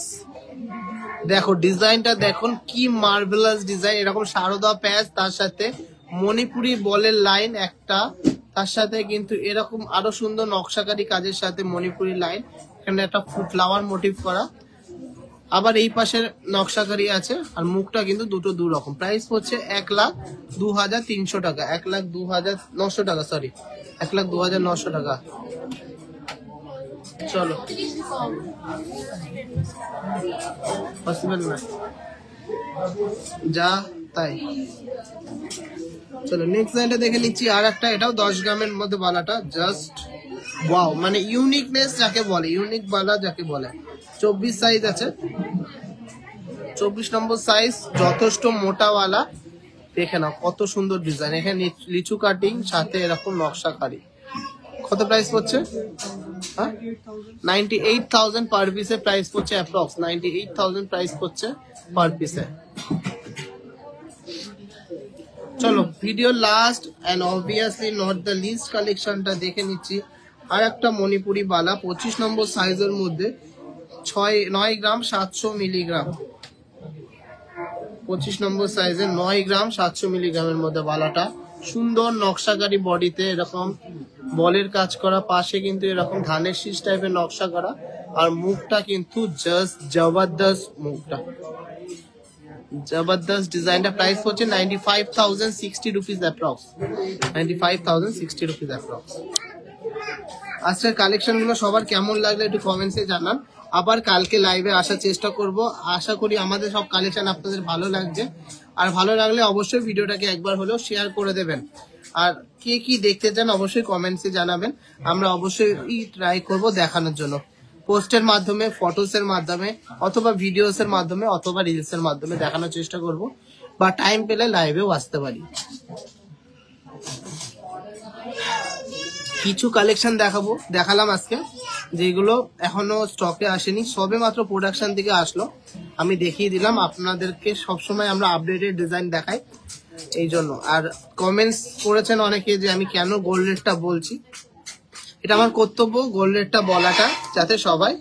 দেখো ডিজাইনটা দেখুন, কি মার্ভেলাস ডিজাইন। এরকম সারদা প্যাচ, তার সাথে মণিপুরি বলের লাইন একটা, তার সাথে কিন্তু এরকম আরো সুন্দর নকশাকারী কাজের সাথে মণিপুরি লাইন। এখানে একটা ফ্লাওয়ার মোটিভ করা, আবার এই পাশের নকশাকারী আছে, আর মুখটা কিন্তু দুটো দু রকম। প্রাইস হচ্ছে 1,02,300 টাকা, 1,02,900 টাকা, সরি 1,02,900 টাকা। চলো পসিবল না, যা তাই। চলো নেক্সট লাইনটা দেখে নিচ্ছি। আর একটা, এটাও 10 গ্রামের মধ্যে বালাটা, জাস্ট ওয়াও, মানে ইউনিকনেস যাকে বলে, ইউনিক বালা যাকে বলে। 24 সাইজ আছে, 24 নম্বর সাইজ, যথেষ্ট মোটাওয়ালা। দেখে নাও কত সুন্দর ডিজাইন। এখানে লিচু কাটিং, সাথে এরকম নকশাকারী। কত প্রাইস পড়ছে? 98,000 পার পিসে প্রাইস পড়ছে, অ্যাপ্রক্স 98,000 প্রাইস পড়ছে পার পিসে। চলো video last and obviously not the least কালেকশনটা দেখে নিচ্ছি। আর একটা মণিপুরি বালা, 25 নম্বর সাইজের মধ্যে, 9 গ্রাম 700 মিলিগ্রাম, 25 নম্বর সাইজে 9 গ্রাম 700 মিলিগ্রামের মধ্যে বালাটা। সুন্দর নকশাকারী বডিতে এরকম বলের কাজ করা, পাশে কিন্তু এরকম ধানের শীষ টাইপের নকশা করা, আর মুখটা কিন্তু জাস্ট জবরদস্ত মুখটা। জবরদস্ত ডিজাইনটা প্রাইস হচ্ছে 95,060 রুপিস অ্যাপ্রক্স, 95,060 রুপিস অ্যাপ্রক্স। আজকের কালেকশন গুলো সবার কেমন লাগলো একটু কমেন্টসে জানান। আবার কালকে লাইভে আসার চেষ্টা করব, আশা করি আমাদের সব কালেকশন আপনাদের ভালো লাগছে। আর ভালো লাগলে অবশ্যই ভিডিওটাকে একবার হলেও শেয়ার করে দেবেন। আর কে কি দেখতে চান অবশ্যই কমেন্টসে জানাবেন, আমরা অবশ্যই ট্রাই করব দেখানোর জন্য, পোস্টের মাধ্যমে, ফটোস এর মাধ্যমে, অথবা ভিডিওস এর মাধ্যমে, অথবা রিলস এর মাধ্যমে দেখানোর চেষ্টা করব, বা টাইম পেলে লাইভেও আসতে পারি। কিছু কালেকশন দেখালাম আজকে, যেগুলো এখনো স্টকে আসেনি, সবে মাত্র প্রোডাকশন থেকে আসলো, আমি দেখিয়ে দিলাম। আপনাদেরকে সবসময় আমরা আপডেটেড ডিজাইন দেখাই এই জন্য। আর কমেন্টস করেছেন অনেকে যে আমি কেন গোল্ড রেটটা বলছি, এটা আমার কর্তব্য গোল্ড রেটটা বলাটা, যাতে সবাই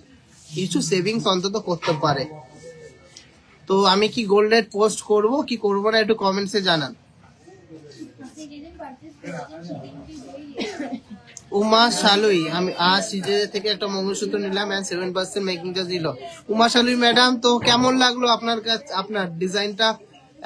কিছু সেভিংস অন্তত করতে পারে। তো আমি কি গোল্ড রেট পোস্ট করব কি করব না একটু কমেন্টসে জানান। উমা শালুই, আমি আজ সিজে থেকে একটা মঙ্গলসূত্র নিলাম এন্ড 7% মেকিং চার্জ দিল। উমা শালুই ম্যাডাম, তো কেমন লাগলো আপনার কাছে আপনার ডিজাইনটা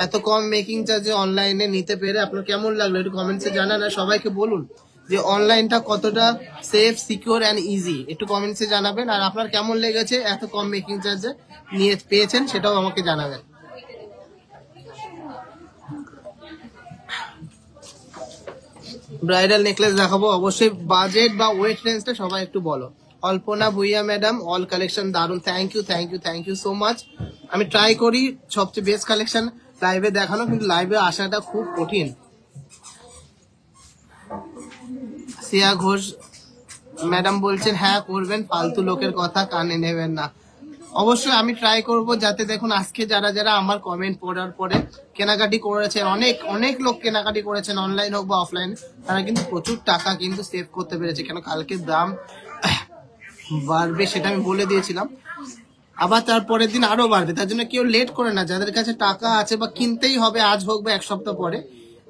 এত কম মেকিং চার্জে অনলাইনে নিতে পেরে আপনার কেমন লাগলো একটু কমেন্টসে জানান। আর সবাইকে বলুন যে অনলাইনটা কতটা সেফ, সিকিউর এন্ড ইজি, একটু কমেন্টসে জানাবেন। আর আপনার কেমন লেগেছে এত কম মেকিং চার্জে নিয়ে পেয়েছেন সেটাও আমাকে জানাবেন। ব্রাইডাল নেকলেস দেখাবো, অবশ্যই বাজেট বা ওয়েট রেঞ্জটা সবাই একটু বলো। Alpana Bhuiya madam, all collection দারুন, thank you thank you thank you so much. আমি ট্রাই করি সবচেয়ে বেস্ট কালেকশন লাইভে দেখানো, কিন্তু লাইভে আসাটা খুব কঠিন। সিয়া ঘোষ ম্যাডাম বলছেন হ্যাঁ করবেন, ফালতু লোকের কথা কানে নেবেন না। অবশ্যই আমি ট্রাই করব, যাতে দেখুন আজকে যারা যারা আমার কমেন্ট পড়ার পরে কেনাকাটি করেছেন, অনেক অনেক লোক কেনাকাটি করেছেন, অনলাইন হোক বা অফলাইন, তারা কিন্তু প্রচুর টাকা কিন্তু সেভ করতে পেরেছে। কেন কালকে দাম বাড়বে সেটা আমি বলে দিয়েছিলাম, আবার তারপরের দিন আরো বাড়বে, তার জন্য কেউ লেট করে না। যাদের কাছে টাকা আছে বা কিনতেই হবে আজ হোক বা এক সপ্তাহ পরে,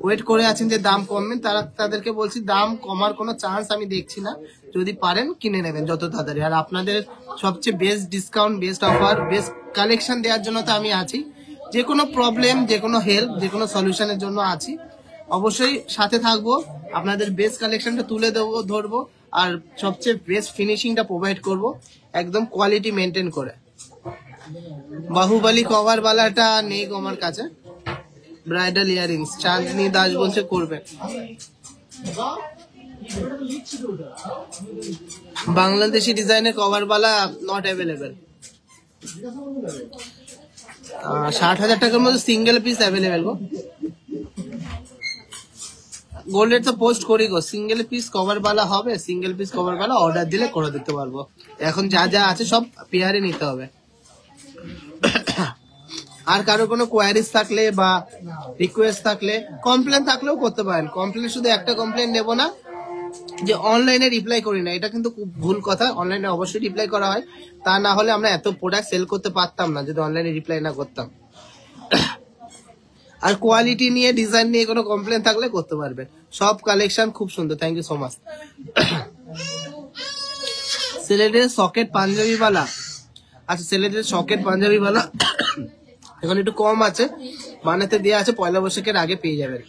ওয়েট করে আছেন যে দাম কমবেন, তাদেরকে বলছি দাম কমার কোনো চান্স আমি দেখছি না। যদি পারেন কিনে নেবেন যত তাড়াতাড়ি। আর আপনাদের সবচেয়ে best discount, best offer, best collection দেওয়ার জন্য তো আমি আছি। যে কোনো প্রবলেম, যে কোনো হেল্প, যে কোনো সলিউশনের জন্য আছি। অবশ্যই সাথে থাকবো, আপনাদের বেস্ট কালেকশনটা তুলে দেবো, ধরবো, আর সবচেয়ে বেস্ট ফিনিশিংটা প্রোভাইড করব, একদম কোয়ালিটি মেনটেন করে। বাহুবলী কভার বালাটা নেই গো আমার কাছে। ব্রাইডাল ইয়ারিংস চাঁদনি দাস বলছে করবে। বাংলাদেশি ডিজাইনের কভার বালা নট অ্যাভেলেবেল। 60,000 টাকার মধ্যে সিঙ্গেল পিস অ্যাভেলেবেল গো। গোল্ডের তো পোস্ট করি গো, সিঙ্গেল পিস কভার বালা হবে, সিঙ্গেল পিস কভার বালা অর্ডার দিলে করে দিতে পারবো। এখন যা যা আছে সব পেয়ারে নিতে হবে। আর কারো কোনো কোয়ারিজ থাকলে বা রিকোয়েস্ট থাকলে, কমপ্লেন থাকলেও করতে পারেন। কমপ্লেন শুধু একটা কমপ্লেন নেব না যে অনলাইনে রিপ্লাই করি না, এটা কিন্তু খুব ভুল কথা। অনলাইনে অবশ্যই রিপ্লাই করা হয়, তা না হলে আমরা এত প্রোডাক্ট সেল করতে পারতাম না যদি অনলাইনে রিপ্লাই না করতাম। আর কোয়ালিটি নিয়ে, ডিজাইন নিয়ে কোনো কমপ্লেন থাকলে করতে পারবেন। সব কালেকশন খুব সুন্দর, থ্যাংক ইউ সো মাচ। সিলেটের সকেট পাঞ্জাবি বালা, আচ্ছা সিলেটের সকেট পাঞ্জাবি বালা এখন একটু কম আছে, বানাতে দেওয়া আছে, পয়লা বৈশাখের আগে পেয়ে যাবেন।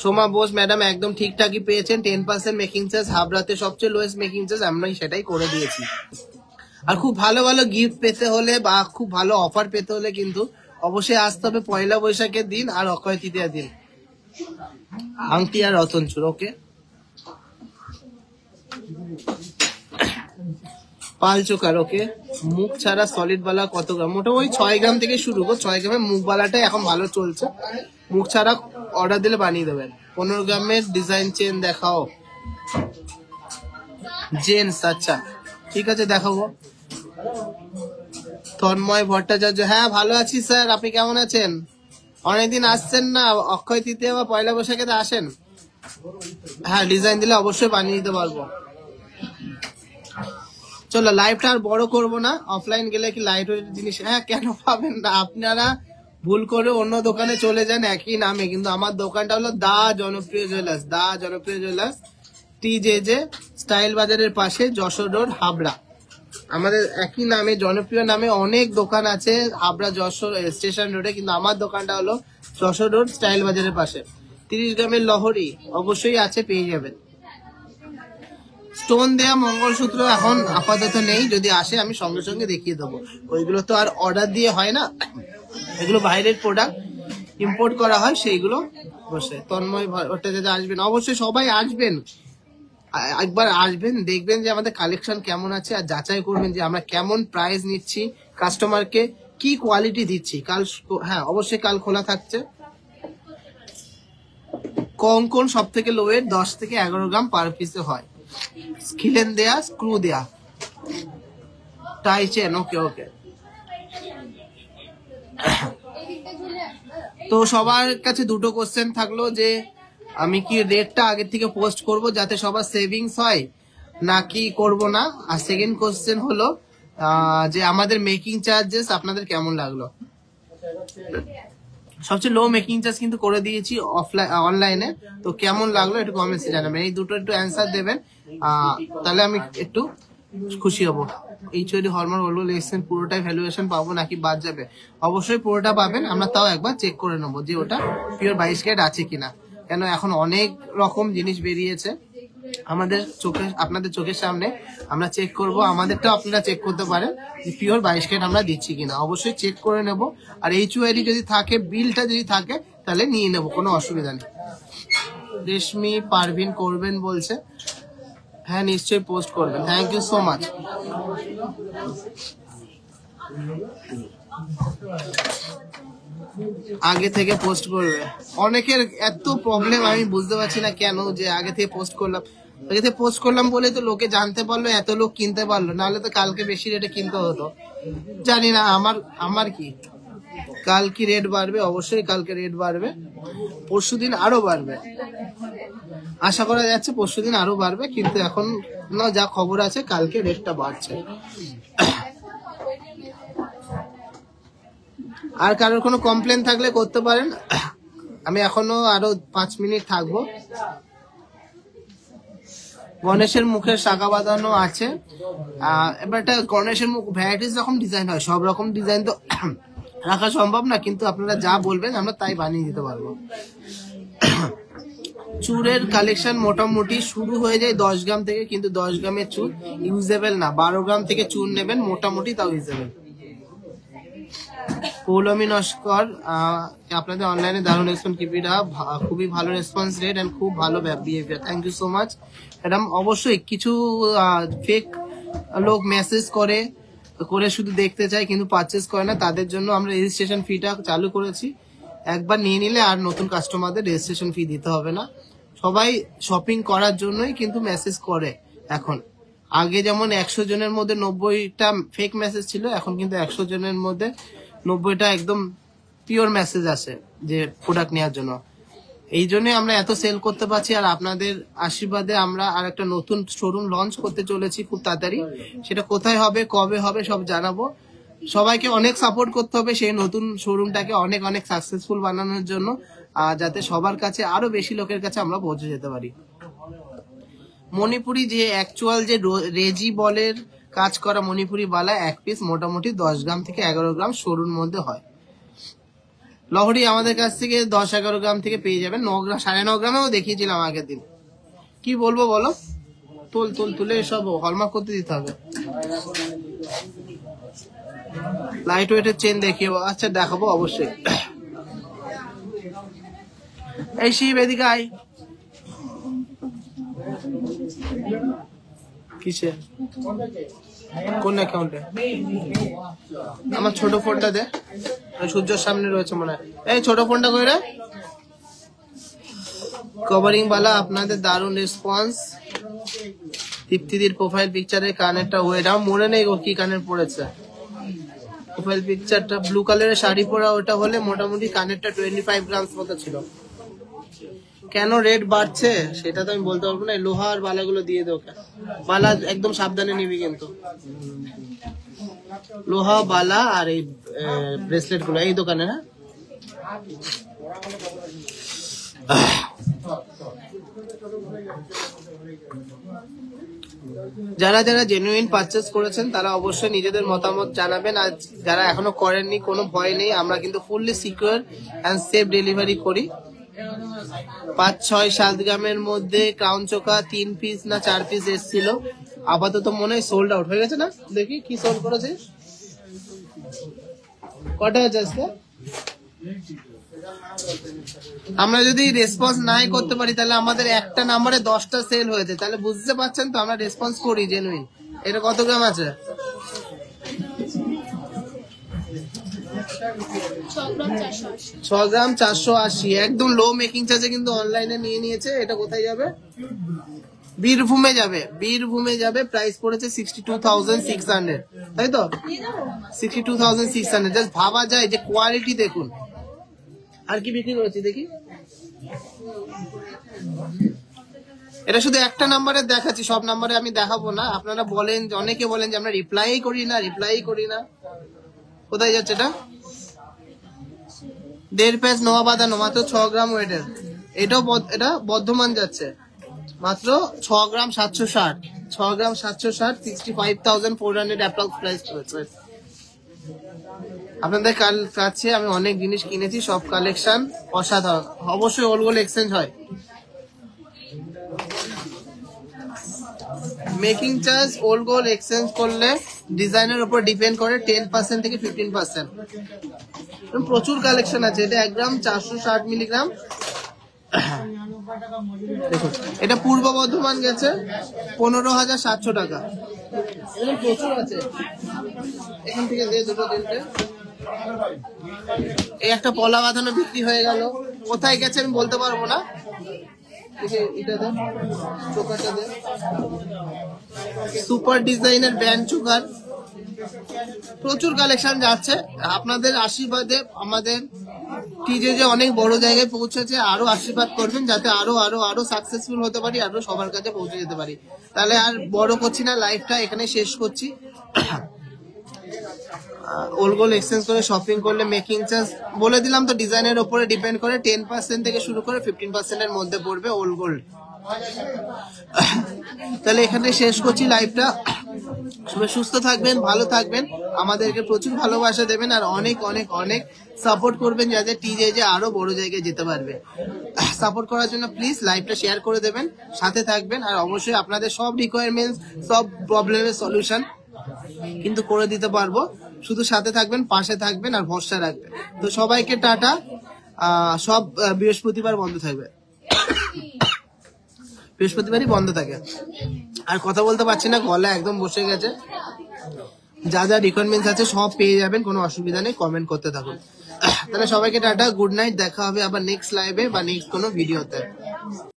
সোমা বোস ম্যাডাম একদম ঠিকঠাকই পেয়েছেন, 10% মেকিং চার্জ, হাবড়াতে সবচেয়ে লোয়েস্ট মেকিং চার্জ, আমরা সেটাই করে দিয়েছি। আর খুব ভালো ভালো গিফট পেতে হলে বা খুব ভালো অফার পেতে হলে কিন্তু অবশ্যই আসতে হবে পয়লা বৈশাখের দিন আর অক্ষয় তৃতীয়ার দিন। আংটি আর রতনচুর, ওকে। পাল চোকার, ওকে। মুখ ছাড়া সলিড বালা কত গ্রাম? মোটামুটি 6 গ্রাম থেকে শুরু গো, 6 গ্রামের মুখ বালাটা এখন ভালো চলছে। মুখ ছাড়া অর্ডার দিলে বানিয়ে দেবেন। 15 গ্রামের ডিজাইন চেন দেখাও জেন্টস, আচ্ছা ঠিক আছে দেখাবো। তন্ময় ভট্টাচার্য, হ্যাঁ ভালো আছি স্যার, আপনি কেমন আছেন? অনেকদিন আসছেন না, অক্ষয় তৃতীয়া বা পয়লা বৈশাখে আসেন। হ্যাঁ ডিজাইন দিলে অবশ্যই বানিয়ে দিতে পারবো। চলো লাইভটা আর বড় করবো না, অফলাইন গেলে কি লাইট ওয়েট জিনিস হ্যাঁ কেন পাবেন না? আপনারা ভুল করে অন্য দোকানে চলে যান একই নামে, কিন্তু আমার দোকানটা হলো দা জনপ্রিয় জুয়েলার্স, দা জনপ্রিয় জুয়েলার্স। TJJ স্টাইল বাজারের পাশে, যশোর রোড, হাবড়া। আমাদের একই নামে, জনপ্রিয় নামে অনেক দোকান আছে হাবড়া যশোর স্টেশন রোডে, কিন্তু আমার দোকানটা হলো যশোর রোড স্টাইল বাজারের পাশে। 30 গ্রামের লহরি অবশ্যই আছে, পেয়ে যাবেন। স্টোন দেয়া মঙ্গলসূত্র এখন আপাতত নেই, যদি আসে আমি সঙ্গে সঙ্গে দেখিয়ে দেবো। ওইগুলো তো আর অর্ডার দিয়ে হয় না, এগুলো বাইরের প্রোডাক্ট, ইম্পোর্ট করা হয় সেইগুলো। বসে তন্ময় ভট্টাচার্য আসবেন, অবশ্যই সবাই আসবেন, একবার আসবেন, দেখবেন যে আমাদের কালেকশন কেমন আছে, আর যাচাই করবেন যে আমরা কেমন প্রাইস নিচ্ছি, কাস্টমারকে কি কোয়ালিটি দিচ্ছি। কাল, হ্যাঁ অবশ্যই কাল খোলা থাকছে। কঙ্কন সব থেকে লোয়ের 10 থেকে 11 গ্রাম পার পিসে হয়, স্কিলেন দেয়া, স্ক্রু দেয়া, টাই চেন। ওকে ওকে। তো সবার কাছে দুটো কোশ্চেন থাকলো যে আমি কি রেটটা আগের থেকে পোস্ট করব যাতে সবার সেভিংস হয়, নাকি করব না। আর সেকেন্ড কোশ্চেন হলো যে আমাদের মেকিং চার্জেস আপনাদের কেমন লাগলো। সবচেয়ে লো মেকিং চার্জ কিন্তু করে দিয়েছি অনলাইনে, তো কেমন লাগলো একটু কমেন্টসে জানাবেন। এই দুটো একটু অ্যান্সার দেবেন, তাহলে আমি একটু খুশি হব। HOD হলমার্ক ওগুলো লিখছেন পুরোটাই ভ্যালুয়েশন পাবো নাকি বাদ যাবে? অবশ্যই পুরোটা পাবেন, আমরা তাও একবার চেক করে নেবো যে ওটা পিওর 22 ক্যারেট আছে কিনা, কেন এখন অনেক রকম জিনিস বেরিয়েছে আমাদের চোখে, আপনাদের চোখের সামনে আমরা চেক করব। আমাদেরটাও আপনারা চেক করতে পারেন যে পিওর 22 ক্যারেট আমরা দিচ্ছি কিনা, অবশ্যই চেক করে নেব। আর HOD যদি থাকে, বিলটা যদি থাকে, তাহলে নিয়ে নেব, কোনো অসুবিধা নেই। রেশমি পারভিন করবেন বলছে, হ্যাঁ নিশ্চয়ই পোস্ট করবেন, থ্যাংক ইউ সো মাচ। আগে থেকে পোস্ট করবে, অনেকের এত প্রবলেম আমি বুঝতে পারছি না কেন যে আগে থেকে পোস্ট করলাম। আগে থেকে পোস্ট করলাম বলে তো লোকে জানতে পারলো, এত লোক কিনতে পারলো, নাহলে তো কালকে বেশি রেটে কিনতে হতো। জানি না আমার কি কাল কি রেট বাড়বে, অবশ্যই কালকে রেট বাড়বে, পরশুদিন আরো বাড়বে, আশা করা যাচ্ছে পরশুদিন আরো বাড়বে, কিন্তু এখন যা খবর আছে কালকে রেটটা বাড়ছে। আর কারোর কোনো কমপ্লেন থাকলে করতে পারেন, আমি এখনো আরো 5 মিনিট থাকবো। গণেশের মুখের শাখা বাঁধানো আছে, এবার একটা গণেশের মুখ ভ্যারাইটিস রকম ডিজাইন হয়, সব রকম ডিজাইন তো রাখা সম্ভব না, কিন্তু আপনারা যা বলবেন আমরা তাই বানিয়ে দিতে পারবো। চুরের কালেকশন মোটামুটি শুরু হয়ে যায় 10 গ্রাম থেকে, কিন্তু 10 গ্রামের চুর ইউজেবল না, 12 গ্রাম থেকে চুর নেবেন মোটামুটি, তাও ইউজেবল। পৌলমী নস্কর, আপনাদের অনলাইনে দারুণ রেসপন্স, কিপিটা খুবই ভালো রেসপন্স রেট এন্ড খুব ভালো behaviour, thank you so much madam. অবশ্যই কিছু ফেক লোক মেসেজ করে শুধু দেখতে চায় কিন্তু পারচেস করে না, তাদের জন্য আমরা রেজিস্ট্রেশন ফিটা চালু করেছি। একবার নিয়ে নিলে আর নতুন কাস্টমারদের রেজিস্ট্রেশন ফি দিতে হবে না। সবাই শপিং করার জন্যই কিন্তু মেসেজ করে এখন। আগে যেমন 100 জনের মধ্যে 90টা ফেক মেসেজ ছিল, এখন কিন্তু 100 জনের মধ্যে 90টা একদম পিওর মেসেজ আসে যে প্রোডাক্ট নেওয়ার জন্য। এই জন্য আমরা এত সেল করতে পারছি, আর আপনাদের আশীর্বাদে আমরা আর একটা নতুন শোরুম লঞ্চ করতে চলেছি খুব তাড়াতাড়ি। সেটা কোথায় হবে, কবে হবে সব জানাবো। সবাইকে অনেক সাপোর্ট করতে হবে সেই নতুন শোরুমটাকে অনেক অনেক সাকসেসফুল বানানোর জন্য, যাতে সবার কাছে আরো বেশি লোকের কাছে আমরা পৌঁছে যেতে পারি। মণিপুরি যে অ্যাকচুয়াল যে রেজি বলের কাজ করা মণিপুরি বালা এক পিস মোটামুটি 10 গ্রাম থেকে 11 গ্রাম সরুর মধ্যে হয়। লহরি আমাদের কাছ থেকে 10-11 গ্রাম থেকে পেয়ে যাবেন, 9 গ্রাম 9.5 গ্রামেও দেখিয়েছিলাম আগের দিন। কি বলবো বলো, তুলে সব হলমার্ক করতে দিতে হবে। লাইট ওয়েটের চেন দেখিয়ে, আচ্ছা দেখাবো অবশ্যই। এই শিব এদিকে আয়। কিসে, কোন অ্যাকাউন্টে? আমার ছোট ফোনটা দে, সূর্যের সামনে রয়েছে মনে হয়। এই ছোট ফোনটা কই রে? কভারিং বালা আপনাদের দারুণ রেসপন্স। দীপ্তিদির প্রোফাইল পিকচারে কানেরটা ওয়েট, আমার মনে নেই ও কি কানের পড়েছে। প্রোফাইল পিকচারটা ব্লু কালারের শাড়ি পরা, ওটা হলে মোটামুটি কানেরটা 25 গ্রাম মতো ছিল। কেন রেট বাড়ছে সেটা তো আমি বলতে পারবো না। লোহার বালাগুলো দিয়ে দে ওকে, বালা একদম সাবধানে নিবি কিন্তু। লোহা বালা আর এই ব্রেসলেট গুলো এই দোকানে, হ্যাঁ যারা যারা জেনুইন পারচেস করেছেন তারা অবশ্যই নিজেদের মতামত জানাবেন, আর যারা এখনো করেননি কোনো ভয় নেই, আমরা কিন্তু fully secure and safe delivery করি। 5-6-7 গ্রামের মধ্যে ক্রাউন চোকা 3 পিস না 4 পিস এসেছিল, আপাতত মনে হয় সোল্ড আউট হয়ে গেছে। না দেখি কি সোল্ড করেছিস, কটা আছে আজকে? আমরা যদি রেসপন্স নাই করতে পারি তাহলে আমাদের একটা নাম্বারে 10টা সেল হয়েছে, তাহলে বুঝতে পারছেন তো আমরা রেসপন্স করি জেনুইন। এটা কত গ্রাম আছে? 6 গ্রাম 480, একদম লো মেকিং চার্জে কিন্তু অনলাইনে নিয়ে নিয়েছে। এটা কোথায় যাবে? বীরভূমে যাবে, বীরভূমে যাবে। প্রাইস পড়েছে 62,600, তাই তো? 62,600। জাস্ট ভাবা যায় যে কোয়ালিটি দেখুন। আর কি বিক্রি করেছি দেখি, এটা শুধু একটা নাম্বারে দেখাচ্ছি, সব নাম্বারে আমি দেখাবো না। আপনারা বলেন, অনেকে বলেন যে আমরা রিপ্লাই করি না। কোথায় যাচ্ছে এটা? 1.5 প্যাচ নোয়া বাঁধানো, মাত্র 6 গ্রাম ওয়েটের। এটা বর্ধমান যাচ্ছে, মাত্র 6 গ্রাম 760, 6 গ্রাম 760, 65,400 অ্যাপ্রক্স প্রাইস পড়েছে। আপনাদের কাছে আমি অনেক জিনিস কিনেছি, সব কালেকশন অসাধারণ। অবশ্যই ওল্ড গোল্ড এক্সচেঞ্জ হয়। Making charge old gold exchange করলে ডিজাইনের উপর ডিপেন্ড করে 10% থেকে 15%। প্রচুর কালেকশন আছে। এটা 1 গ্রাম 460 মিলিগ্রাম। দেখুন, এটা পূর্ব বর্ধমান গেছে 15,700 টাকা। এখানে প্রচুর আছে, এখান থেকে দিয়ে দুটো তিনটে। এই একটা পলা বাঁধানো বিক্রি হয়ে গেল, কোথায় গেছে আমি বলতে পারবো না। সুপার ডিজাইনের ব্যান্ড চোকার, প্রচুর কালেকশন যাচ্ছে। আপনাদের আশীর্বাদে আমাদের টিজে যে অনেক বড় জায়গায় পৌঁছেছে, আরো আশীর্বাদ করবেন যাতে আরো আরো আরো সাকসেসফুল হতে পারি, আরো সবার কাছে পৌঁছে যেতে পারি। তাহলে আর বড় করছি না, লাইফটা এখানে শেষ করছি। ওল্ড গোল্ড এক্সচেঞ্জ করে শপিং করলে মেকিং চার্জ বলে দিলাম তো, ডিজাইনের উপরে ডিপেন্ড করে 10% থেকে শুরু করে 15% এর মধ্যে পড়বে ওল্ড গোল্ড। তাহলে এখানে শেষ করছি লাইভটা। সবাই সুস্থ থাকবেন, ভালো থাকবেন, আমাদেরকে প্রচুর ভালোবাসা দেবেন, আর অনেক অনেক অনেক সাপোর্ট করবেন যাতে টিজে যে আরো বড় জায়গায় যেতে পারবে। সাপোর্ট করার জন্য প্লিজ লাইভটা শেয়ার করে দেবেন, সাথে থাকবেন, আর অবশ্যই আপনাদের সব রিকোয়ারমেন্টস, সব প্রবলেমের সলিউশন কিন্তু করে দিতে পারবো। শুধু সাথে থাকবেন, পাশে থাকবেন, আর ভরসা রাখবেন। তো সবাইকে টাটা। সব বৃহস্পতিবার বন্ধ থাকবে, বৃহস্পতিবারই বন্ধ থাকে। আর কথা বলতে পারছি না, গলা একদম বসে গেছে। যা যা রিকোয়ারমেন্টস আছে সব পেয়ে যাবেন, কোনো অসুবিধা নেই, কমেন্ট করতে থাকুন। তাহলে সবাইকে টাটা, গুড নাইট, দেখা হবে আবার নেক্সট লাইভে বা নেক্সট কোনো ভিডিওতে।